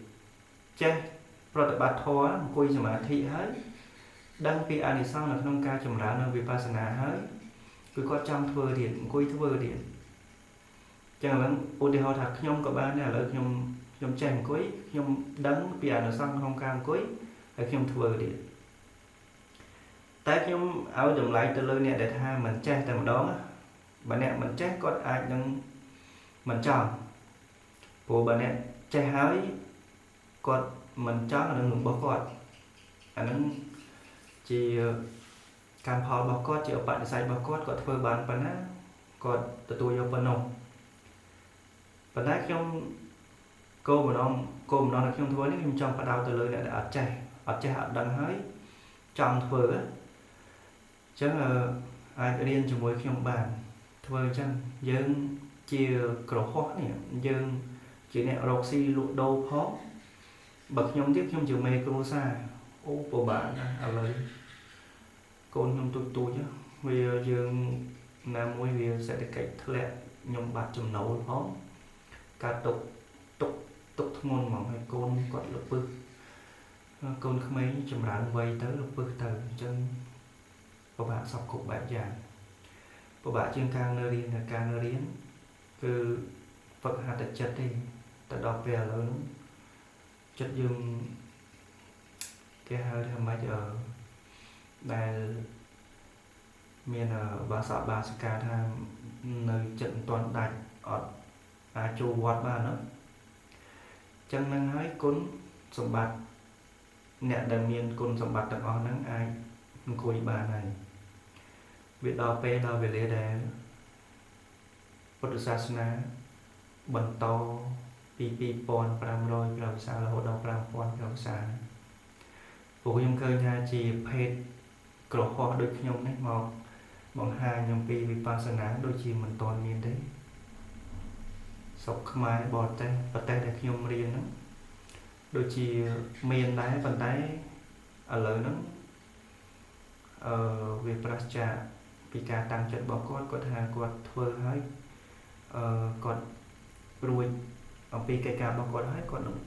ចេះប្រតិបត្តិធម៌អង្គុយសមាធិហើយដឹងពីអានិសង្សនៅក្នុងការចម្រើននៅវិបស្សនាហើយគឺគាត់ចង់ធ្វើទៀតអង្គុយធ្វើទៀតចឹងឥឡូវឧទាហរណ៍ថាខ្ញុំក៏បានដែរឥឡូវខ្ញុំចេះអង្គុយខ្ញុំដឹងពីអានិសង្សក្នុងការអង្គុយហើយខ្ញុំធ្វើទៀតតែខ្ញុំឲ្យតម្លៃទៅលើអ្នកដែលថាមិនចេះតែម្ដងបើអ្នកមិនចេះគាត់អាចនឹងមិនចង់ព្រោះបើអ្នកចេះហើយគាត់មិនចង់អានឹងរបស់គាត់អានឹងជាកម្មផលរបស់គាត់ជាឧបនិស្ស័យរបស់គាត់ធ្វើបានប៉ុណ្ណាគាត់ទទួលយកប៉ុណ្ណោះប៉ុន្តែខ្ញុំគោលបំណងដែលខ្ញុំធ្វើនេះខ្ញុំចង់ផ្ដោតទៅលើអ្នកដែលអត់ចេះអត់ដឹងហើយចង់ធ្វើអញ្ចឹងអាចរៀនជាមួយខ្ញុំបានធ្វើអញ្ចឹងយើងជាក្រហោះនេះយើងជាអ្នករកស៊ីលក់ដូរផងបើខ្ញុំទៀតខ្ញុំជាមេគ្រួសារអូពិបាកណាស់ឥឡូវកូនខ្ញុំទូចវាយើងណាមួយវាសេដ្ឋកិច្ចធ្លាក់ខ្ញុំបាត់ចំណូលផងការទុកធ្ងន់ហ្មងហើយកូនគាត់លពឹសកូនក្មេងចម្រើនវ័យទៅលពឹសទៅអញ្ចឹងពិបាកសពគ្រប់បែបយ៉ាង của bạn chuyên cao nơi riêng là cao nơi riêng cứ vật hạt đặc chất đi ta đọc về lớn chất dùng cái hơi tham mấy giờ đây miền ở bà xã bà sẽ ca tham nơi trận toàn đạch ở chu quạt ba nữa chân năng hái cún sòng bạc nè đại miền cún sòng bạc đặc on năng ai cùi bà này việc đo pe đo về lễ đề Phật giáo na bần to pi pon pram rồi làm sao là hộ đầu pram pon làm sao bộ nhung cơ nhà chỉ phê cỏ hoa đôi nhung đấy màu bằng hai nhung pi vipassana đôi chỉ mình toàn miền đấy sọc mai bọt tay và tay để nhung riêng đó đôi chỉ miền đáy phần đáy ở lớn đó vipassana vì cả tăng chất bỏ cốt có thà quạt thưa hết còn rồi ở pi cái cả bỏ cốt hết còn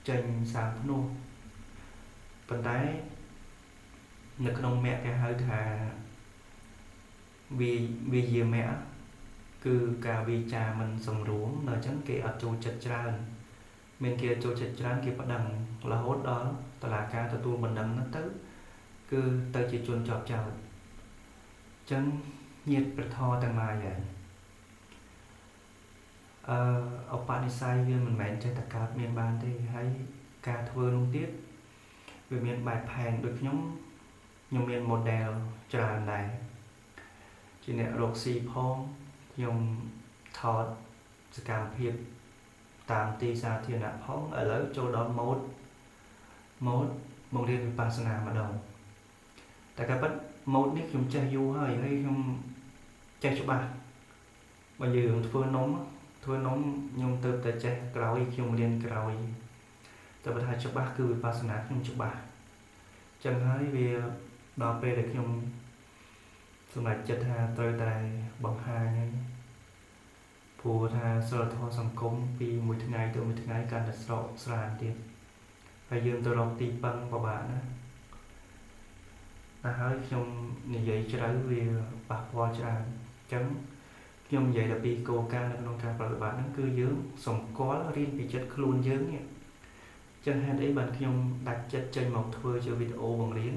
tranh sáng nô phần đáy lực nông mẹ cái hơi thà vì gì mẹ cứ cả vì cha mình sống ruộng nơi chẳng kể ở chỗ chật tràn bên kia chỗ chật tràn kia bắt đằng là hốt đó ta là ca ta tu mình đằng nó tới cứ tới chỉ chuồn chọp chào chân nhiệt bật thò tầng mai vậy ở Panisai viên mình mẹn chơi tất cả miền ban thì hay ca thưa luôn tiếp vì miền bài phèn được nhóm miền model tràn này chỉ nè roxy phong nhung thọt sự cảm hiệp tạm tì ra thiên nạp phong ở lỡ chỗ đó mốt mong liên vipassana mà đồng tại cái bất mốt nít chúng chơi du hơi hay không chơi cho bạn bây giờ thưa nóng nhung từ tới chơi cào nhung liên cào tại bất hai cho ba cứ vipassana nhung cho ba chẳng hơi vì đo về được nhungสมัยจัดหาตรายบังหาไงผู้ทาสระทอสังคมปีมือทั้งไงตัวมือทั้งไงการดัดสระสรานเดียไปยืมตัวลองตีปังป่าบ้านนะฮะยมนี่ใหญ่จะได้เรียปากวอจานจังยมใหญ่ละปีโกการในโรงการปฏิบัตินั่นคือเยอะสมก้อนเรียนปีจัดครูนเยอะเนี่ยจังหันไอ้บันยมดัดจัดใจหมอกเธอเจอวิดีโอบังเรียน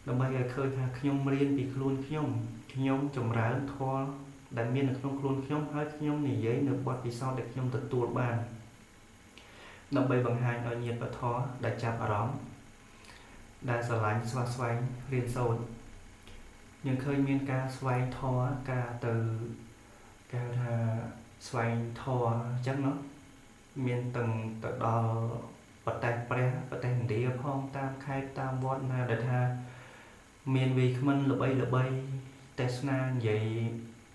เราไปเคยค่ะขยมเรียนปีครูนขยมจมร้านทอดันเมียนขยมครูนขยมให้ขยมหนีเย้ยหนึ่งบอดปีซ้อนเด็กขยมตัดตัวบ้านเราไปบางหายเอาเงียบปะทอได้จับอารมณ์ได้สลายสวาสวายเรียนโซนยังเคยมีการสวายทอกาtừการสวายทอจังเนาะมีตึงตัดดอปัตตานีปัตตานีเดียพ้องตามใครตามวอดนาเดธาmiền vì mình là bay Tesla vậy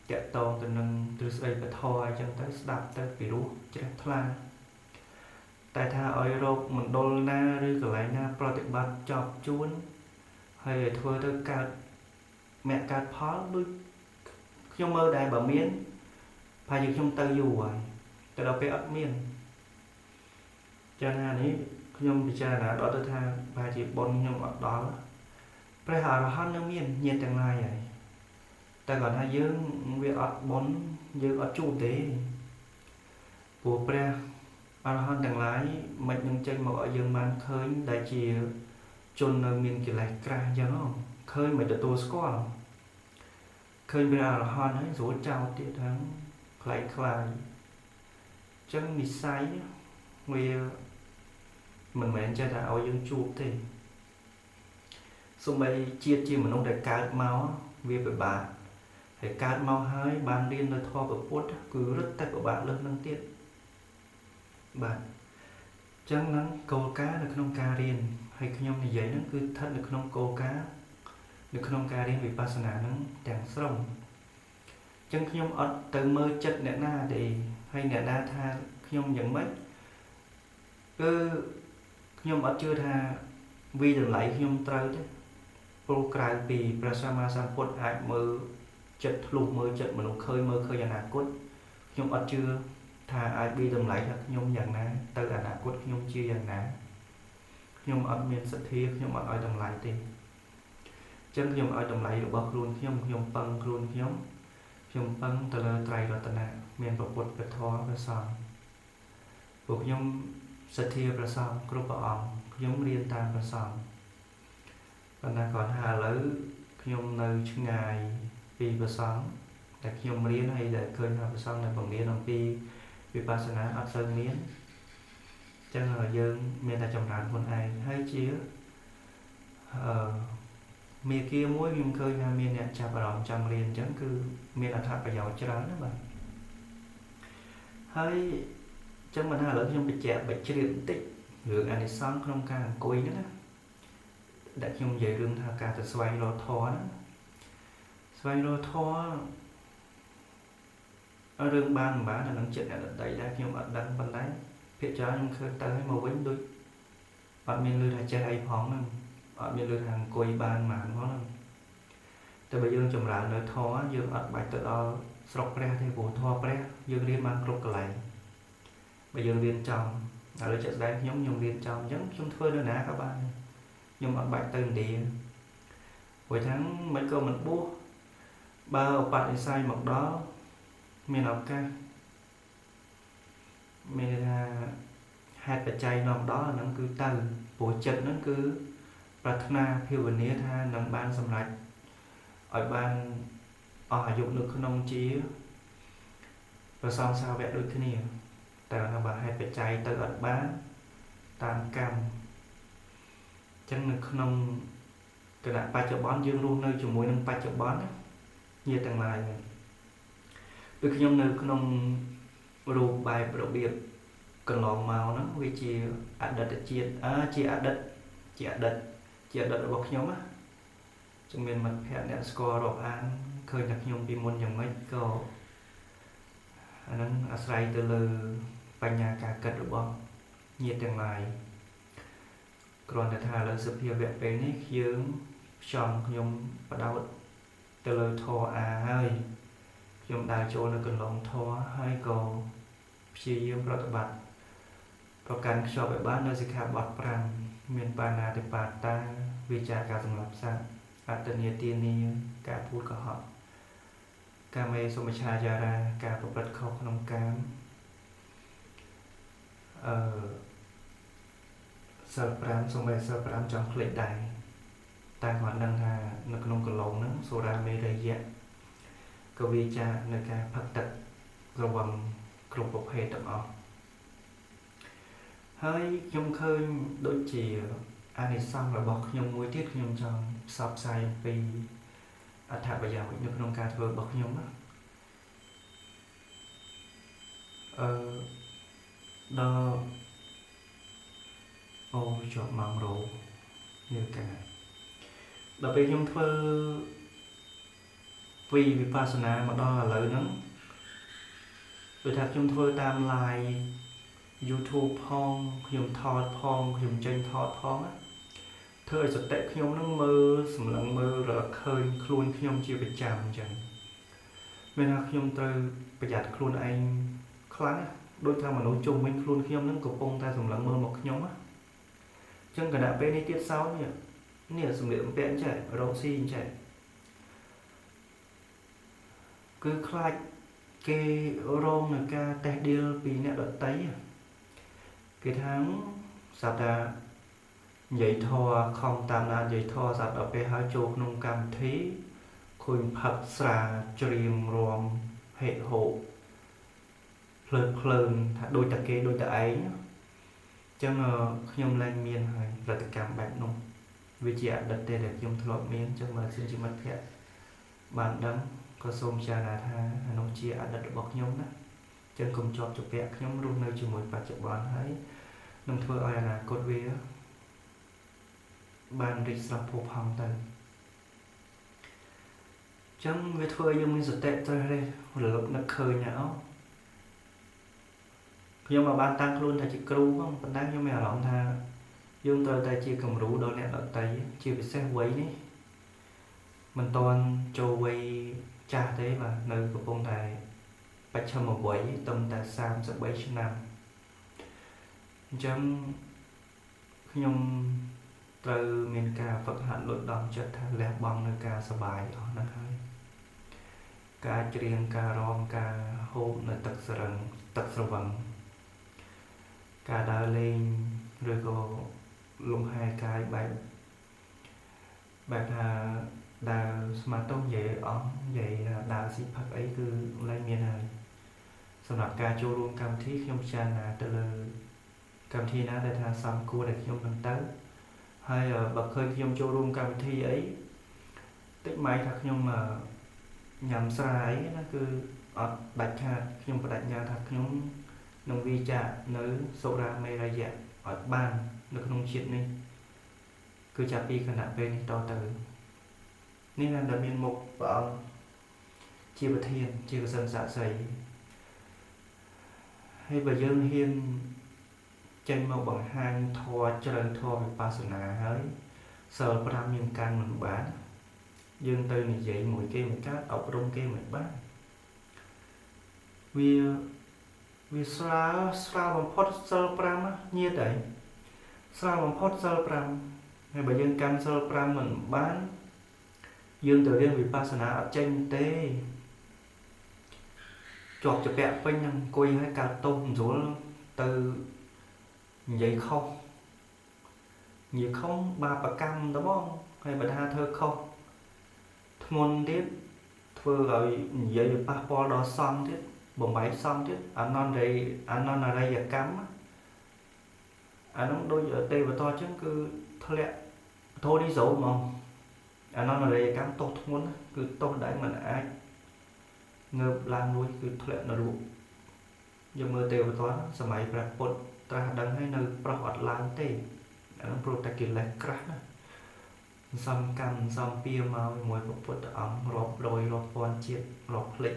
chạy tàu từ nâng từ đây phải thoi chân tới đạp tới virus chết thla tại tha ở Europe mình đô na rồi cái lại na project bát chọc chuốn hay thôi tới cả mẹ cả phó đôi không mơ đại bảo miến phải được trong tay dù rồi từ đầu phải ấp miên cho nên ấy không bị cha là đó tôi tha phải chỉ bon nhung ở đó phải hà là han miên nhiệt chẳng lai vậyแต่ก่อนถ้าเยอะเวียดบนเยอะจูเตะปูเปร่อาหันต่างหลายมันยังใจมาở dương manเคยได้จีจนมีกี่หลายกราอย่างนั้นเคยไม่ได้ตัวสกอร์เคยเป็นอาหันให้สูดเจ้าเตี้ยทั้งคลายคลายจังมีไซเวียมันเหมือนจะได้เอาdươngจูเตะสมัยเชียร์จีมันต้องได้การเมาเวียไปบาให้การเมาให้บานเรียนเลยทอแบบพุทธคือรึแต่กับbạnเริ่มนั่งเตี้ยbạnจังนั้นโกกาในขนมการเรียนให้ขยมในใหญ่นั่นคือท่านในขนมโกกาในขนมการเรียนวิปัสสนานั้นแต่งส่งจังขยมอดtừ mơ chất nẹtหน้าđể hay nẹtหน้าthaขยมอย่างmấyขยมอดchưa tha vì đừng lạiขยมเตยchứโปรกลายปีประชามาสัมพุทธอาจมือจัดลูกมือจัดมันเคยอย่างนาคตยมอดเชื่อถ้าอาจบีดำไหลถ้ายมอย่างนั้นแต่อนาคตยมเชื่ออย่างนั้นยมอดเมียนสัตย์ยมอดอ้อยดำไหลตี chân nhom ở đồng lại bọc luôn nhom băng luôn nhom băng từ lời trai rồi tận nè miền bậc bột bậc thọ bậc sòng buộc nhom sát thiệp bậc sòng kêu bậc ỏng nhom riêng tam bậc sòng còn là còn hà lỡ nhom nơi chừng ngày vì bậc sòng để nhom riêng hay để khơi hà bậc sòng này bằng riêng làm pi vipassana áp sơn miến chân là dương miền là trồng rạn con ai hay chia miền kia muối nhung khơi ha miền này chả bảo lòng trong liền chẳng cứ miền là tháp phải giàu cho đó mà hay chẳng mình hà lớn trong bị chẹt bị chuyện tích người anh ấy xong không càng cối nữa đã nhung về rừng thà cả từ xoay lo thó ở rừng ban bán là能chuyện này là đầy đã nhung ở đằng bên đấy phía trái nhung khơi tới màu vĩnh đôi ở miền lư là chơi hay phóng nè ở miền lư hàng cối ban mà nó nè từ bây giờ chồng ra nơi thó dương ở bài tự đó sọc pre thì bổ thó pre dương liên mang cục lại bây giờ liên trong ở đây chợ đây nhóm nhung liên trong giống chúng thuê nữa nè các bạn nhưng mà bài tên đi hồi tháng mấy câu mình bố ba bạn sai một đó miền nào ca miền hạt bạch chay nằm đó nó cứ từ bộ chất nó cứ Pratna phiêu vấn đề tha nằm ban sầm lạch ở ban ở dụng được nông chí và xong sao vẽ đôi cái nàyแต่เราบอกให้ไปใจเติร์ดบ้านตามกรรมจังนึกนองกระดาษปัจจุบันยืนรู้nơi ជាមួយនឹងปัจจุบันញាទាំងឡាយដូចខ្ញុំនៅក្នុងរូបបែបរបៀបកន្លងមកហ្នឹងវាជាអតីតជាតិជាអតីតរបស់ខ្ញុំណាជំនាញមិត្តភ័ក្តិអ្នកស្គាល់រាប់អានឃើញតែខ្ញុំពីមុនយ៉ាងម៉េចក៏អាហ្នឹងអាស្រ័យទៅលើបញ្ញាការគិតរបស់ញាតិទាំងឡាយគ្រាន់តែថាលើសភាវៈពេលនេះយើងចង់ខ្ញុំបដោតទៅលើធម៌អាហើយខ្ញុំដើរចូលនៅកន្លងធម៌ហើយក៏ព្យាយាមប្រតិបត្តិប្រកាន់ខ្ជាប់ឲ្យបាននៅសិក្ខាបទ5មានបាណាតិបាតាវិចារការសម្រាប់សត្វអត្តនិយទានីការพูดកុហកកាមេសុមិច្ឆាចារាការប្រព្រឹត្តខុសក្នុងកាមសិល5សូម្បីសិល5ចង់ផ្លេចដែរតែគាត់ដឹងថានៅក្នុងកន្លងហ្នឹងសូរាមេរយៈក៏វាចានៅការផឹកទឹករវងគ្រប់ប្រភេទទាំងអស់ហើយខ្ញុំឃើញដូចជាអានិសង្ឃរបស់ខ្ញុំមួយទៀតខ្ញុំចង់ផ្សព្វផ្សាយអំពីអត្ថប្រយោជន៍នៅក្នុងការធ្វើរបស់ខ្ញុំណាដល់អូជាប់ម៉ោងរោនេះកាដល់ពេលខ្ញុំធ្វើពីវិបស្សនាមកដល់ឥឡូវហ្នឹងដូចថាខ្ញុំធ្វើតាម live YouTube ផងខ្ញុំថតផងខ្ញុំចេញថតផងណាធ្វើឲ្យសតិខ្ញុំហ្នឹងមើលសម្លឹងមើលរកឃើញខ្លួនខ្ញុំជាប្រចាំអញ្ចឹងមានថាខ្ញុំត្រូវប្រយ័ត្នខ្លួនឯងខ្លាំងដូចថាមនុស្សជុំវិញខ្លួនខ្ញុំហ្នឹងកំពុងតែសម្លឹងមើលមកខ្ញុំណាអញ្ចឹងគណៈពេលនេះទៀតសោតនេះសម្លៀកបំពាក់អញ្ចឹងរកស៊ីអញ្ចឹងគឺខ្លាចគេរងនឹងការតេះដៀលពីអ្នកដទៃគេថាស្រាប់តែនិយាយធរខំតាមដាននិយាយធរស្រាប់ដល់ពេលហើយចូលក្នុងកម្មវិធីឃើញផឹកស្រាច្រៀងរាំហេតុហូបភ្លើងថាដូចតែគេដូចតែឯងអញ្ចឹងខ្ញុំឡើងមានហើយប្រតិកម្មបែបនោះវាជាអតីតដែលខ្ញុំធ្លាប់មានអញ្ចឹងបើសិនជាមិត្តភក្តិបានដឹងក៏សូមចារណាថាអានោះជាអតីតរបស់ខ្ញុំណាអញ្ចឹងកុំជាប់ជំពាក់ខ្ញុំរស់នៅជាមួយបច្ចុប្បន្នហើយនឹងធ្វើឲ្យអនាគតវាបានរីកស្រស់ផូរផង់ទៅអញ្ចឹងវាធ្វើឲ្យយើងមានសតិត្រូវរលឹកនឹកឃើញណាអូខ្ញុំមកបានតាំងខ្លួនថាជាគ្រូផងប៉ុន្តែខ្ញុំមានអារម្មណ៍ថាយើងត្រូវតែជាគំរូដល់អ្នកដទៃជាពិសេសវ័យនេះមិនតាន់ចូលវ័យចាស់ទេបាទនៅកំពុងតែបច្ឆមវ័យត្រឹមតែ33ឆ្នាំអញ្ចឹងខ្ញុំ từ miền ca Phật hạn lột đòn chất tha lẹ bong nơi ca sờ bài đó năng hơi ca triền ca rom ca hôm nơi tật sờ vần ca đa lên rồi có lùng hai cái bài là đà mà tông vậy vậy đà sĩ Phật ấy cứ lấy miền nàyสำหรับการចូលរួមកម្មវិធីខ្ញុំពិចារណាទៅលើកម្មវិធីណាដែលថាសំគួរដែលខ្ញុំនឹងទៅហើយបើឃើញខ្ញុំចូលរួមកម្មវិធីអីតិចម៉ៃថាខ្ញុំញ៉ាំស្រាអីណាគឺអត់ដាច់ខាតខ្ញុំបដិញ្ញាថាខ្ញុំនឹងវិចារនៅសូរ៉ាមេរយៈអត់បាននៅក្នុងជាតិនេះគឺចាប់ពីគណៈពេលនេះតទៅនេះlàដែលមានមុខព្រះអង្គជាប្រធានជាកសិណសាក់សីហើយបើយើងហ៊ានចេញមកបង្ហាញធម៌ជ្រៅធម៌វិបស្សនាហើយសិល5មានកាន់មិនបានយើងទៅនិយាយមួយគេមិនកើតអប់រំគេមិនបានវាស្រាលបំផុតសិល5ញាតអីស្រាលបំផុតសិល5ហើយបើយើងកាន់សិល5មិនបានយើងទៅរៀនវិបស្សនាអត់ចេញទេជាប់ជាពាក់ពេញនឹងអង្គុយឲ្យកើតទោសស្រួលទៅនិយាយខុសបាបកម្មទៅបងហើយបើថាធ្វើខុសធ្ងន់ទៀតធ្វើឲ្យនិយាយវាប៉ះពាល់ដល់សំទៀតបំបែកសំទៀតអនន្តរិយកម្មអានោះដូចទេវតាអញ្ចឹងគឺធ្លាក់ធូរឌីសូហ្មងអនន្តរិយកម្មទោសធ្ងន់គឺទោសដែលមិនអាចងើបឡើងរួចគឺធ្លាក់នរកយើងមើលទេវតាសម័យព្រះពុទ្ធត្រាស់ដឹងហើយនៅប្រោះអត់ឡើងទេអានោះព្រោះតែកិលេសក្រាស់ណាសំកម្មសំពៀមកជាមួយព្រះពុទ្ធអង្គរាប់រយរាប់ពាន់ជាតិរាប់ភ្លេច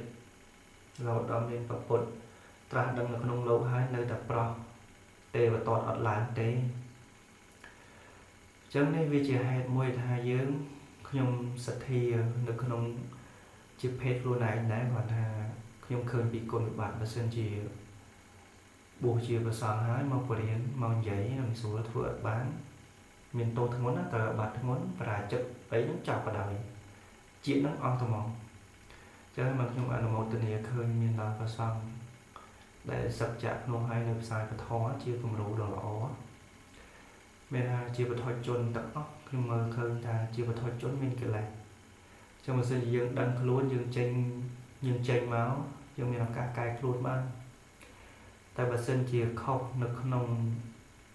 រហូតដល់មានព្រះពុទ្ធត្រាស់ដឹងនៅក្នុងលោកហើយនៅតែប្រោះទេវតាអត់ឡើងទេអញ្ចឹងនេះវាជាហេតុមួយថាយើងខ្ញុំសទ្ធានៅក្នុងជាភេទខ្លួនឯងដែរគាត់ថាខ្ញុំឃើញពីគុណវិបត្តិបើសិនជាបួសជាព្រះសង្ឃហើយមកបរិញ្ញាមកនិយាយនឹងស្រួលធ្វើអត់បានមានទោសធ្ងន់ណាត្រូវបាត់ធ្ងន់បរាជិកអីនឹងចាប់បដ ாய் ជាតិនឹងអស់ត្មងចឹងមកខ្ញុំអនុមោទនាឃើញមានដល់ព្រះសង្ឃដែលសច្ចៈក្នុងហើយនៅផ្សាយពធជាគំរូដ៏ល្អមានថាជាពធជនទាំងអស់ខ្ញុំមើលឃើញថាជាពធជនមានកិលេសចឹងបើសិនជាយើងដឹងខ្លួនយើងចេញមកយើងមានឱកាសកែខ្លួនបានតែបើសិនជាខុសនៅក្នុង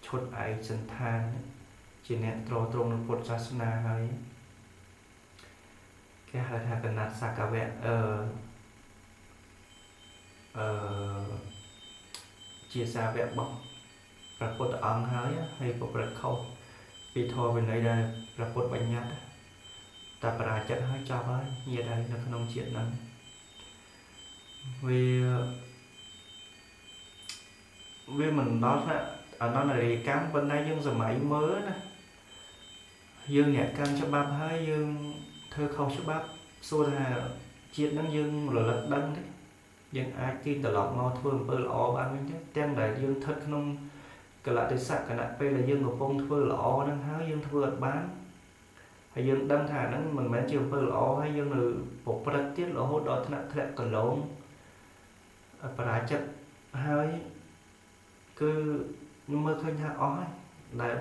ឈុតឯកសន្តានជាអ្នកត្រង់ពុទ្ធសាសនាហើយគេហៅថាកណាត់សកវៈជាសាវករបស់ព្រះពុទ្ធអង្គហើយប្រព្រឹត្តខុសពីធម៌វិន័យដែលព្រះពុទ្ធបញ្ញត្តិតែបរាជិកហើយចប់ហើយញាតិហើយនៅក្នុងជាតិហ្នឹងវាមិនដល់ថ្នាក់អនន្តរិយកម្មប៉ុន្តែយើងសម័យមើលណាយើងអ្នកកាន់ច្បាប់ហើយយើងធ្វើខុសច្បាប់សួរថាជាតិហ្នឹងយើងរលឹកដឹងទេយើងអាចទីត្រឡប់មកធ្វើអំពើល្អបានវិញទេទាំងដែលយើងស្ថិតក្នុងកលៈទេសៈគណៈពេលដែលយើងកំពុងធ្វើល្អហ្នឹងហើយយើងធ្វើអត់បានហើយយើងដឹងថាហ្នឹងមិនមែនជាអំពើល្អហើយយើងនៅប្រព្រឹត្តទៀតរហូតដល់ថ្នាក់ធ្លាក់កន្លងបរាជិកហើយគឺខ្ញុំមើលឃើញថាអស់ហើយដែល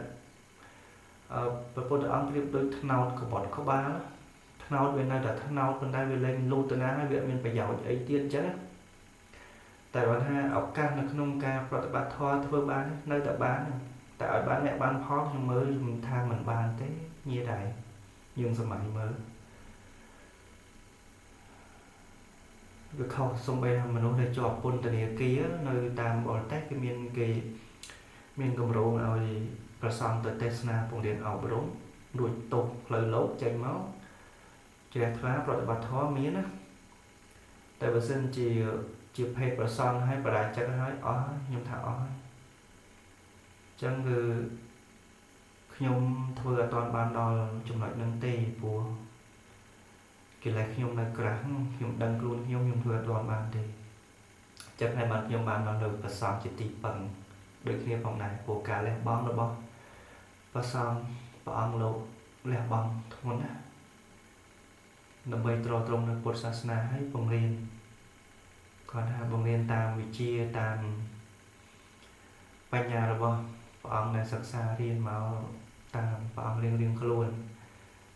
ព្រះពុទ្ធអង្គប្រៀបដូចថ្នោតក្បត់ក្បាលថ្នោតវានៅតែថ្នោតប៉ុន្តែវាលែងលូតទៅណាហើយវាមានប្រយោជន៍អីទៀតអញ្ចឹងតែគាត់ថាឱកាសនៅក្នុងការប្រតិបត្តិធម៌ធ្វើបាននៅតែបានតែឲ្យបានអ្នកបានផលខ្ញុំមើលខ្ញុំថាមិនបានទេញាដែរយើងសម័យមើលវាខុសសំបីថាមនុស្សដែលជាប់ពន្ធនាគារនៅតាមបរទេសគេមានគម្រោងឲ្យប្រសង់ទៅទេសនាពង្រៀនអប់រំរួចទោសផ្លូវលោកចេញមកជ្រះថ្លាប្រតិបត្តិធម៌មានណាតែបើសិនជាភេទប្រសង់ឲ្យបរាជិកឲ្យអស់ខ្ញុំថាអស់ហើយអញ្ចឹងគឺខ្ញុំធ្វើអត់ទាន់បានដល់ចំណុចហ្នឹងទេព្រោះកិលេសខ្ញុំនៅក្រាស់ខ្ញុំដឹងខ្លួនខ្ញុំធ្វើអត់ទាន់បានទេចិត្តហើយបានខ្ញុំបានដល់លើប្រសងជាទីពឹងដូចគ្នាផងដែរព្រោះការលះបង់របស់ប្រសង ព្រះអង្គលោកលះបង់ធ្ងន់ណាស់ដើម្បីទ្រទ្រង់នៅពុទ្ធសាសនាហើយបង្រៀនគាត់ថាបង្រៀនតាមវិជ្ជាតាមបញ្ញារបស់ព្រះអង្គដែលសិក្សារៀនមកតាមព្រះអង្គរៀងខ្លួន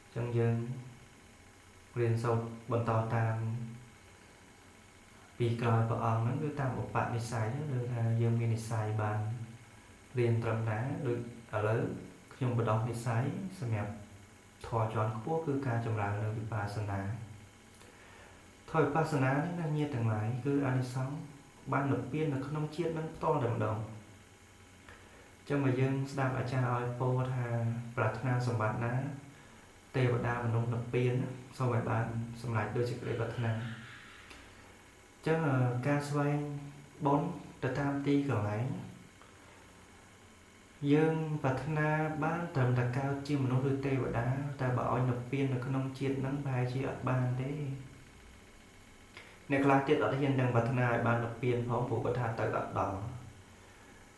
អញ្ចឹងយើងរៀនសូត្របន្តតាមពីក្រោយព្រះអង្គហ្នឹងគឺតាមឧបនិស្ស័យឬថាយើងមាននិស្ស័យបានរៀនត្រឹមណាដូចឥឡូវខ្ញុំបដោះនិស្ស័យសម្រាប់ធម៌ជាន់ខ្ពស់គឺការចម្រើននៅវិបស្សនាធម៌វិបស្សនានេះណាញាតិទាំងឡាយគឺអានិសង្សបាននិព្វាននៅក្នុងជាតិនឹងផ្ទាល់តែម្ដងចឹងមកយើងស្ដាប់អាចារ្យឲ្យពោលថាប្រាថ្នាសម្បត្តិណាទេវតាមនុស្សនិព្វានសូមឲ្យបានសម្រេចដោយសេចក្តីប្រាថ្នាចឹងការស្វែងបុណ្យទៅតាមទីកន្លែងយើងប្រាថ្នាបានត្រឹមតែកើតជាមនុស្សឬទេវតាតែបើឲ្យនិព្វាននៅក្នុងជាតិហ្នឹងប្រហែលជាអត់បានទេអ្នកខ្លះទៀតអត់ហ៊ានទាំងប្រាថ្នាឲ្យបាននិព្វានផងព្រោះគាត់ថាទៅអត់ដល់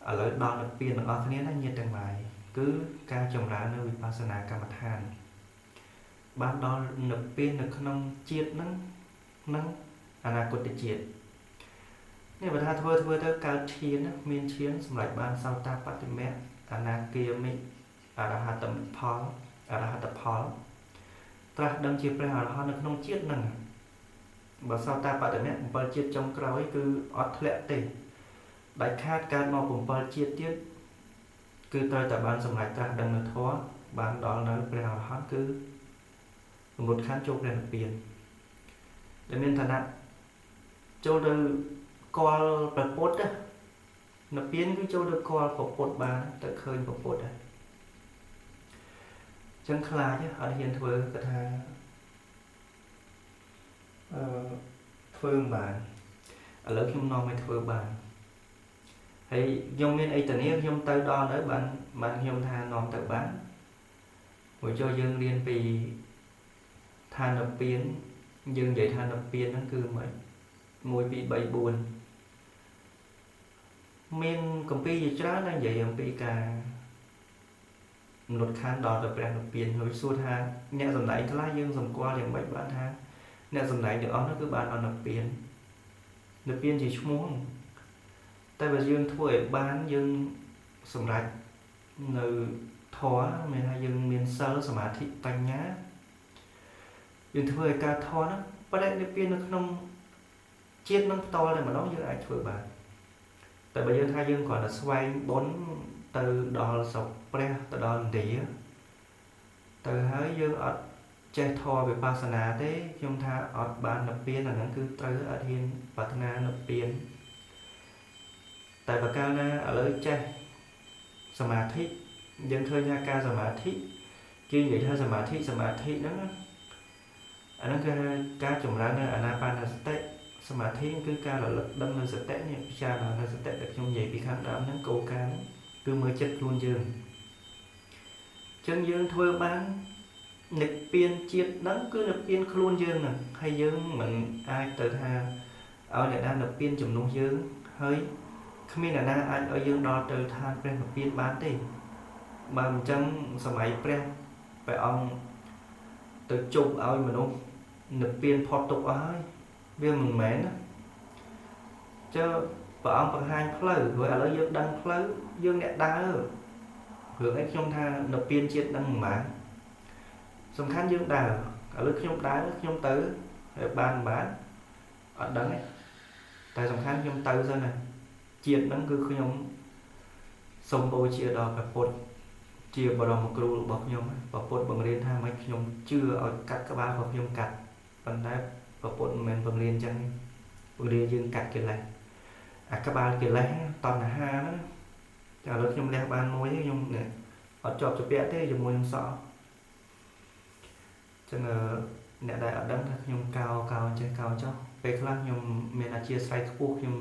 ឥឡូវដល់និព្វានទាំងអស់គ្នាណាញាតិទាំងឡាយគឺការចម្រើននៅវិបស្សនាកម្មដ្ឋានបានដល់និព្វាននៅក្នុងជាតិហ្នឹងនឹងអនាគតជាតិនេះបើថាធ្វើទៅកើតឈានមានឈានសម្រាប់បានសោតាបត្តមៈអនាគាមិអរហត្តផលអរហត្តផលត្រាស់ដឹងជាព្រះអរហន្តនៅក្នុងជាតិហ្នឹងបើសោតាបត្តមៈ7ជាតិចុងក្រោយគឺអត់ធ្លាក់ទេដាច់ខាតកើតមក7ជាតិទៀតគឺត្រូវតែបានសម្រេចត្រាស់ដឹងនៅធម៌បានដល់នៅព្រះអរហន្តគឺកម្រិតខានចូលព្រះនិព្វានដែលមានឋានៈចូលទៅគាល់ព្រះពុទ្ធនិព្វានគឺចូលទៅគាល់ព្រះពុទ្ធបានទៅឃើញព្រះពុទ្ធហើយចឹងខ្លាចអត់ហ៊ានធ្វើគាត់ថាធ្វើមិនបានឥឡូវខ្ញុំនាំឲ្យធ្វើបានហើយខ្ញុំមានអីតានេះខ្ញុំទៅដល់ទៅបានខ្ញុំថានាំទៅបានព្រោះចូលយើងរៀនពីឋាននិព្វានយើងនិយាយឋាននិព្វានហ្នឹងគឺមិន1 2 3 4មានគម្ពីរជាច្រើនណាស់និយាយអំពីការមនុស្សខានដល់ទៅព្រះនិព្វានហើយសួរថាអ្នកសំដែងខ្លះយើងសម្គាល់យ៉ាងម៉េចបានថាអ្នកសំដែងទាំងអស់នោះគឺបានអនុព្វាននិព្វានជាឈ្មោះតែបើយើងធ្វើឲ្យបានយើងសម្រេចនៅធម៌មានថាយើងមានសិលសមាធិបញ្ញាយើងធ្វើឲ្យការធម៌ហ្នឹងបរិនិព្វាននៅក្នុងជាតិនឹងផ្ទាល់តែម្ដងយើងអាចធ្វើបានតែបើយើងថាយើងគ្រាន់តែស្វែងបុណ្យទៅដល់ស្រុកព្រះទៅដល់ឥណ្ឌាទៅហើយយើងអត់ចេះធម៌វិបស្សនាទេខ្ញុំថាអត់បាននិព្វានអាហ្នឹងគឺត្រូវអត់ហ៊ានប្រាថ្នានិព្វានតែបើកាលណាឥឡូវចេះសមាធិយើងឃើញថាការសមាធិគេនិយាយថាសមាធិហ្នឹងអាហ្នឹងគឺការចម្រើននៅអានាបានសតិសមាធិគឺការរលឹកដឹងនៅសតិនេះពិចារណានៅសតិដែលខ្ញុំនិយាយពីខាងដើមហ្នឹងគោលការណ៍គឺមើលចិត្តខ្លួនយើងអញ្ចឹងយើងធ្វើបាននិព្វានជាតិហ្នឹងគឺនិព្វានខ្លួនយើងហ្នឹងហើយយើងមិនអាចទៅថាឲ្យអ្នកណានិព្វានជំនួសយើងហើយគ្មានអ្នកណាអាចឲ្យយើងដល់ទៅឋានព្រះនិព្វានបានទេបើមិនចឹងសម័យព្រះអង្គទៅជប់ឲ្យមនុស្សនិព្វានផុតទុក្ខអស់ហើយវាមិនមែនណាចុះព្រះអង្គបង្ហាញផ្លូវព្រោះឥឡូវយើងដឹងផ្លូវយើងអ្នកដើររឿងអីខ្ញុំថានិព្វានជាតិដឹងមិនបានសំខាន់យើងដើរឥឡូវខ្ញុំដើរខ្ញុំទៅហើយបានអត់ដឹងទេតែសំខាន់ខ្ញុំទៅសិនណាជាតិហ្នឹងគឺខ្ញុំសូមបូជាដល់ព្រះពុទ្ធជាបរមគ្រូរបស់ខ្ញុំព្រះពុទ្ធបង្រៀនថាម៉េចខ្ញុំជឿឲ្យកាត់ក្បាលរបស់ខ្ញុំកាត់ប៉ុន្តែព្រះពុទ្ធមិនមែនបង្រៀនអញ្ចឹងបង្រៀនយើងកាត់កិលេសអាក្បាលកិលេសតណ្ហាហ្នឹងតែឥឡូវខ្ញុំលះបានមួយខ្ញុំអត់ជាប់ជាពាក់ទេជាមួយនឹងសក់ចឹងអ្នកដែលអត់ដឹងថាខ្ញុំកោចេះកោចុះពេលខ្លះខ្ញុំមានអធិស្ឋានខ្ពស់ខ្ញុំ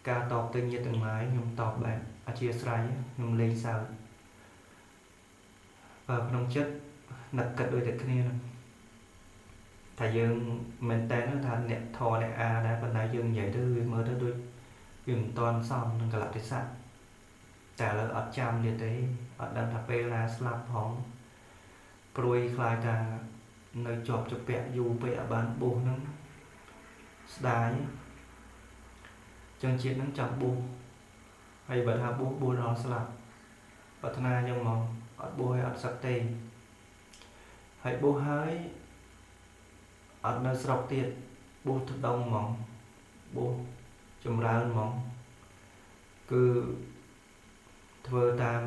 ការតបទៅញាតិទាំងឡាយខ្ញុំតបបែបអធិស្ឋានខ្ញុំលេងសើចបើក្នុងចិត្តនឹកគិតដូចតែគ្នាហ្នឹងតែយើងមែនតើថាអ្នកធរអ្នកអាដែរប៉ុន្តែយើងនិយាយទៅវាមើលទៅដូចវាមិនតាន់សមនឹងកលៈទេសៈតែឥឡូវអត់ចាំទៀតទេអត់ដឹងថាពេលណាស្លាប់ផង ព្រួយខ្លាយតានៅជាប់ជាពាក់យូរពេកអាបានបួសហ្នឹងស្ដាយចឹងជាតិហ្នឹងចាំបួសហើយបើថាបួសដល់ស្លាប់ប្រាថ្នាចឹងហ្មងអត់បួសឲ្យអត់សឹកទេហើយបួសហើយអត់នៅស្រុកទៀតបួសទៅដងហ្មងបួសចម្រើនហ្មងគឺធ្វើតាម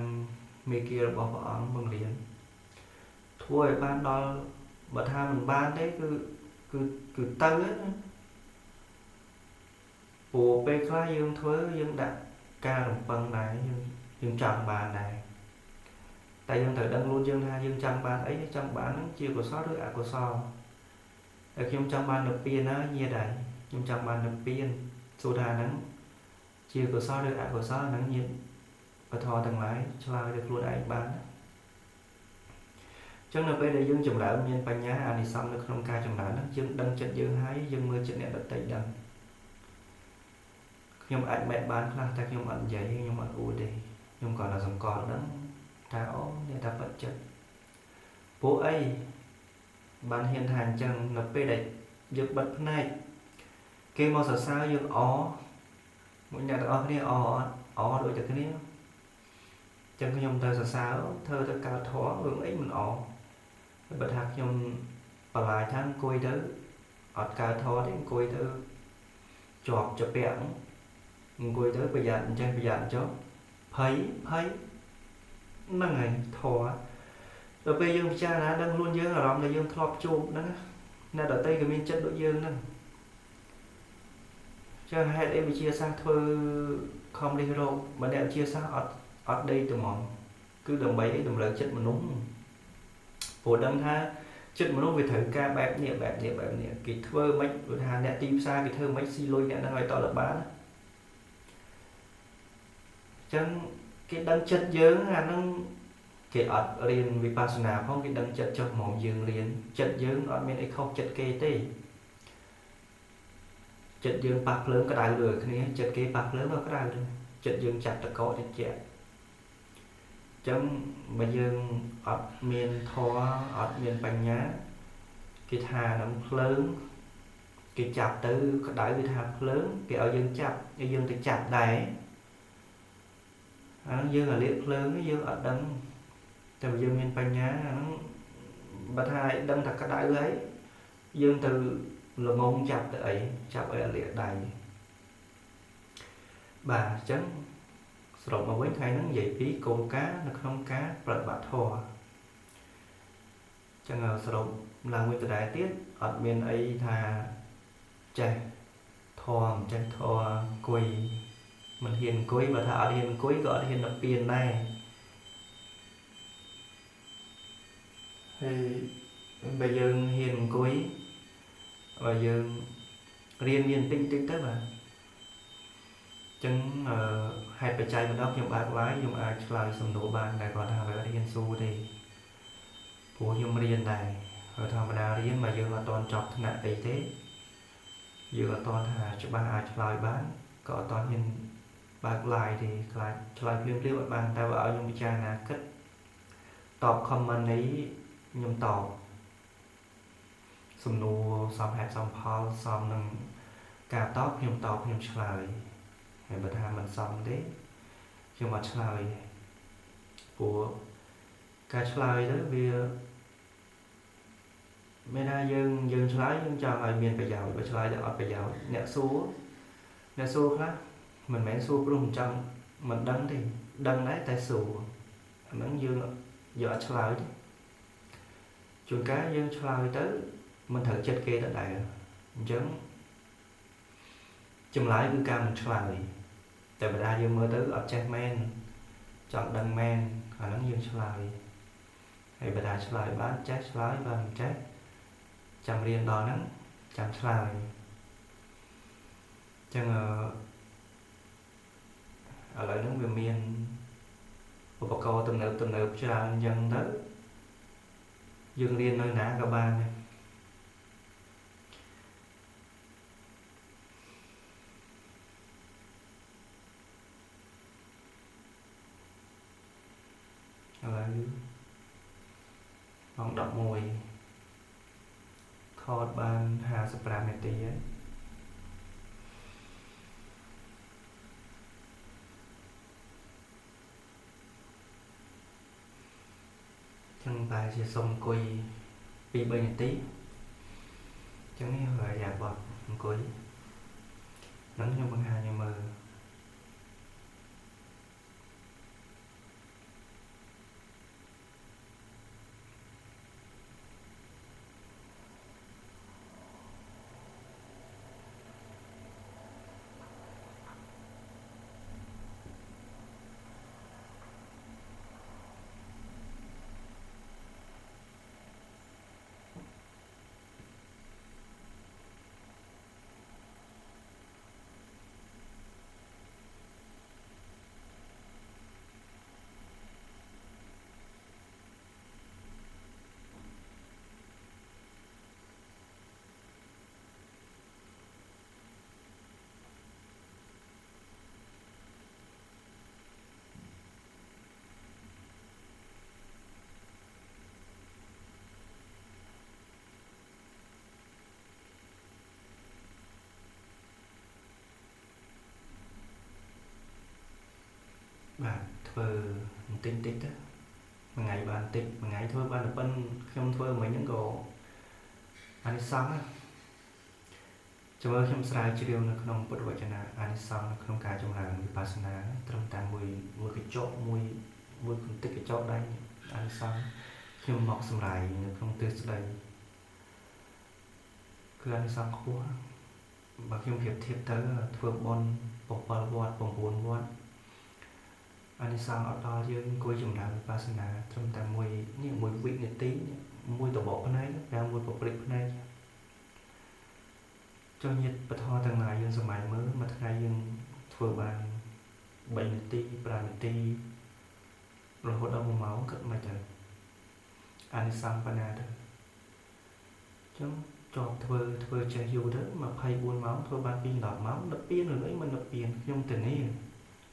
មេគារបស់ព្រះអង្គបង្រៀនធ្វើឲ្យបានដល់បើថាមិនបានទេគឺទៅណាព្រោះពេលខ្លះយើងធ្វើយើងដាក់ការរំពឹងដែរយើងចង់បានដែរតែយើងត្រូវដឹងខ្លួនយើងថាយើងចង់បានអីចង់បានហ្នឹងជាកុសលឬអកុសលតែខ្ញុំចង់បាននិព្វានណាញាតិដែរខ្ញុំចង់បាននិព្វានសួរថាហ្នឹងជាកុសលឬអកុសលហ្នឹងញាតិបធរទាំងឡាយឆ្លើយទៅខ្លួនឯងបានចឹងនៅពេលដែលយើងចម្រើនមានបញ្ញាអានិសង្សនៅក្នុងការចម្រើនហ្នឹងយើងដឹងចិត្តយើងហើយយើងមើលចិត្តអ្នកដទៃដឹងខ្ញុំអាចបែបបានខ្លះតែខ្ញុំអត់និយាយខ្ញុំអត់អួតទេខ្ញុំគ្រាន់តែសង្កល់ដឹងថាអូអ្នកថាបិទចិត្តពួកអីបានហ៊ានថាអញ្ចឹងនៅពេលដែលយើងបិទភ្នែកគេមកសរសើរយើងមួយអ្នកទាំងអស់គ្នាដូចតែគ្នាចឹងខ្ញុំទៅសរសើរធ្វើទៅកើតធម៌រឿងអីមិនបើថាខ្ញុំបលាយថាអង្គុយទៅអត់កើតធម៌ទេអង្គុយទៅជាប់ជាពាក់អង្គុយទៅប្រយ័ត្នអញ្ចឹងប្រយ័ត្នចុះភ័យហ្នឹងហើយធម៌ដល់ពេលយើងពិចារណាដឹងខ្លួនយើងអារម្មណ៍ដែលយើងធ្លាប់ជួបហ្នឹងអ្នកដទៃក៏មានចិត្តដូចយើងហ្នឹងចឹងហេតុអីវិជាសាស្ត្រធ្វើខំរិះរោគបើអ្នកវិជាសាស្ត្រអត់ដេកទៅហ្មងគឺដើម្បីអីតម្រូវចិត្តមនុស្សព្រោះដឹងថាចិត្តមនុស្សវាត្រូវការបែបនេះគេធ្វើមិនដូចថាអ្នកទីផ្សារគេធ្វើមិនស៊ីលុយអ្នកហ្នឹងឲ្យតលបានចឹងគេដឹងចិត្តយើងអាហ្នឹងគេអត់រៀនវិបស្សនាផងគេដឹងចិត្តចុះមកយើងរៀនចិត្តយើងអត់មានអីខុសចិត្តគេទេចិត្តយើងប៉ះភ្លើងក្តៅដូចគ្នាចិត្តគេប៉ះភ្លើងក៏ក្តៅដែរចិត្តយើងចាប់តកកតិចចឹងបើយើងអត់មានធម៌អត់មានបញ្ញាគេថានឹងភ្លើងគេចាប់ទៅក្តៅគេថាភ្លើងគេឲ្យយើងចាប់ឲ្យយើងទៅចាប់ដែរអាហ្នឹងយើងអាលាកភ្លើងយើងអត់ដឹងតែបើយើងមានបញ្ញាអាហ្នឹងបើថាឲ្យដឹងថាក្តៅហើយយើងទៅល្ងងចាប់ទៅអីចាប់ឲ្យអាលាកដៃបាទអញ្ចឹងសរុបមកវិញថ្ងៃហ្នឹងនិយាយពីគោលការណ៍នៅក្នុងការប្រតិបត្តិធម៌ចឹងសរុបឡើងវិញដដែលទៀតអត់មានអីថាចេះធម៌មិនចេះធម៌អង្គុយមិនហ៊ានអង្គុយបើថាអត់ហ៊ានអង្គុយក៏អត់ហ៊ាននិព្វានដែរហើយបើយើងហ៊ានអង្គុយបើយើងរៀនមានតិចទៅបាទចឹងហេតុបច្ច័យម្ដងខ្ញុំបើក live ខ្ញុំអាចឆ្លើយសំណួរបានតែគាត់ថាបើរៀនស៊ូទេព្រោះខ្ញុំរៀនដែរហើយធម្មតារៀនមកយើងអត់ទាន់ចប់ថ្នាក់អីទេយើងអត់ទាន់ថាច្បាស់អាចឆ្លើយបានក៏អត់ទាន់ហ៊ានបើក live ទេខ្លាចឆ្លើយភ្លាមអត់បានតែបើឲ្យខ្ញុំពិចារណាគិតតប comment នេះខ្ញុំតបសំណួរសមហេតុសមផលសមនឹងការតបខ្ញុំតបខ្ញុំឆ្លើយហើយបើថាមិនសមទេខ្ញុំអត់ឆ្លើយព្រោះការឆ្លើយទៅវាមានថាយើងឆ្លើយយើងចង់ឲ្យមានប្រយោជន៍បើឆ្លើយទៅអត់ប្រយោជន៍អ្នកសួរខ្លះមិនមែនសួរព្រោះមិនចង់មិនដឹងទេដឹងដែរតែសួរអាហ្នឹងយើងអត់ឆ្លើយទេជួនកាលយើងឆ្លើយទៅមិនត្រូវចិត្តគេដដែលអញ្ចឹងចម្លើយគឺការមិនឆ្លើយតែបើថាយើងមើលទៅអត់ចេះមែនចង់ដឹងមែនអាហ្នឹងយើងឆ្លើយហើយបើថាឆ្លើយបានចេះឆ្លើយបើមិនចេះចាំរៀនដល់ហ្នឹងចាំឆ្លើយអញ្ចឹងឥឡូវហ្នឹងវាមានឧបករណ៍ទំនើបច្រើនអញ្ចឹងទៅយើងរៀននៅណាក៏បានដែរឥឡូវ khoảng 11 thọt ban 55 នាទី ấy chẳng bài sẽ xong cùi bị 3 នាទី chẳng nghe hỏi dạ bọt cùi nắng trong bằng hà nhà mờ bạn thơ tinh tích á một ngày bạn tích một ngày thôi bạn là bên không thơ mấy những cổ anh xong á cho ơn không sai chỉ điều là không bất vật cho nào anh xong không cả trong là vipassana trong tàng mùi cái chỗ mùi phân tích cái chỗ đây anh xong khi mọc xâm lại không từ đây cứ anh xong quá và khi hiệp thiệp tới thơ bon bọc bò vọt bồng buồn vọt anh sang ở đó dương coi dùng nào vipassana trong tàng mùi những mùi vị này tí mùi tổ bộ này ra mùi bộ lịch này cho nhiệt bật ho thằng này dương sớm mai mới mà thằng này dương vừa bàn 7 នាទី 5 នាទី រហូតដល់ 1 ម៉ោង គិតមិនទៅអានិសង្សបណ្ណាទៅចឹងជាប់ធ្វើចេះយូរទៅ24 ម៉ោងធ្វើបានពី10 ម៉ោងដល់ពៀនឬអីមិនដល់ពៀនខ្ញុំទៅនេះ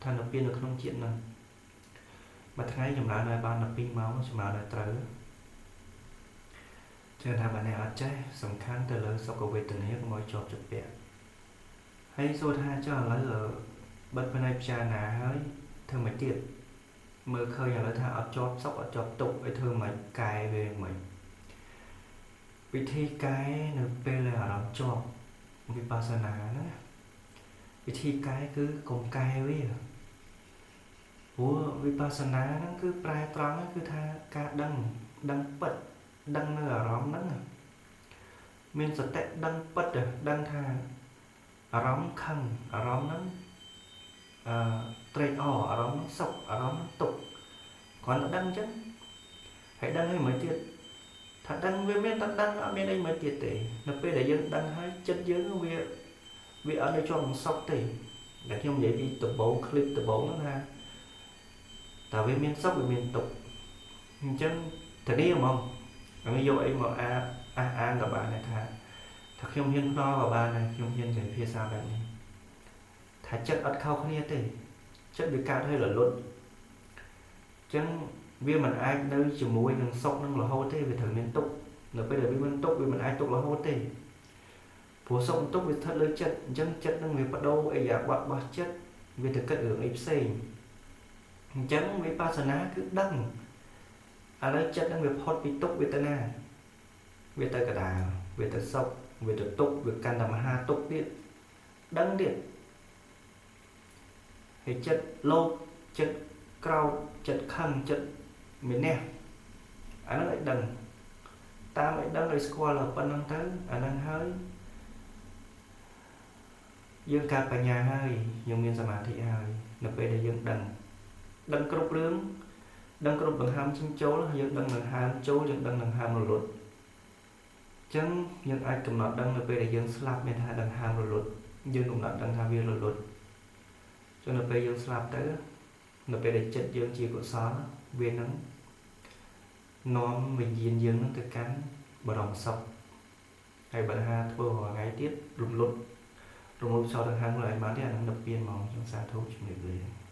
ថាដល់ពៀននៅក្នុងជាតិហ្នឹងមួយថ្ងៃចម្រើនឲ្យបាន12 ម៉ោងចម្រើនឲ្យត្រូវចឹងថាបើអ្នកអត់ចេះសំខាន់ទៅលើសុខវេទនាកុំឲ្យជាប់ជាពាក់ហើយសួរថាចុះឥឡូវបិទផ្នែកពិចារណាហើយធ្វើមិនទៀតមើលឃើញឥឡូវថាអត់ជាប់សុខអត់ជាប់ទុកឲ្យធ្វើមិនកែវាមិនវិធីកែនៅពេលអារម្មណ៍ជាប់វិបស្សនាណាវិធីកែគឺកុំកែវាព្រោះវិបស្សនាហ្នឹងគឺប្រែត្រង់គឺថាការដឹងពិតដឹងនៅអារម្មណ៍ហ្នឹងមានសតិដឹងពិតដឹងថាអារម្មណ៍ខឹងអារម្មណ៍ហ្នឹងត្រេកអរអារម្មណ៍សុខអារម្មណ៍ទុក្ខគ្រាន់តែដឹងអញ្ចឹងហើយដឹងឲ្យមិនទៀតថាដឹងវាមានតែដឹងអត់មានអីមិនទៀតទេនៅពេលដែលយើងដឹងហើយចិត្តយើងវាអត់នៅជាប់នឹងសុខទេតែខ្ញុំនិយាយពីដំបូងคลิปដំបូងហ្នឹងថាតើវាមានសុខវាមានទុក្ខអញ្ចឹងធានាហ្មងហើយយកអីមកអានក៏បានដែរថាខ្ញុំហ៊ានផ្ដល់ក៏បានដែរខ្ញុំហ៊ាននិយាយភាសាបែបនេះថាចិត្តអត់ខុសគ្នាទេចិត្តវាកើតឲ្យរលត់អញ្ចឹងវាមិនអាចនៅជាមួយនឹងសុខនឹងរហូតទេវាត្រូវមានទុក្ខនៅពេលដែលវាមានទុក្ខវាមិនអាចទុក្ខរហូតទេព្រោះសុខទុក្ខវាស្ថិតលើចិត្តអញ្ចឹងចិត្តនឹងវាបដូរអិយាបថរបស់ចិត្តវាទៅគិតរឿងអីផ្សេងអញ្ចឹងវិបស្សនាគឺដឹងឥឡូវចិត្តនឹងវាផុតពីទុក្ខវេទនាវាទៅកដាលវាទៅសុខវាទៅទុក្ខវាកាន់តែមហាទុក្ខទៀតដឹងទៀតហើយចិត្តលោភចិត្តក្រោធចិត្តខឹងចិត្តមានះអាហ្នឹងឲ្យដឹងតាមឲ្យដឹងឲ្យស្គាល់ដល់ប៉ុណ្្នឹងទៅអាហ្នឹងហើយយើងកើតបញ្ញាហើយយើងមានសមាធិហើយនៅពេលដែលយើងដឹងគ្រប់រឿងដឹងគ្រប់ដង្ហើមចេញចូលយើងដឹងដង្ហើមចូលយើងដឹងដង្ហើមរលត់អញ្ចឹងយើងអាចកំណត់ដឹងនៅពេលដែលយើងស្លាប់មានថាដង្ហើមរលត់យើងកំណត់ដឹងថាវារលត់ចុះនៅពេលយើងស្លាប់ទៅនៅពេលដែលចិត្តយើងជាកុសលវានឹងនាំវិញ្ញាណយើងនឹងទៅកាន់បរមសុខហើយបើថាធ្វើរាល់ថ្ងៃទៀតរំលត់ចោលដង្ហើមឡើយបានទេអានឹងដល់ពៀនហ្មងខ្ញុំសាធុជំរាបលា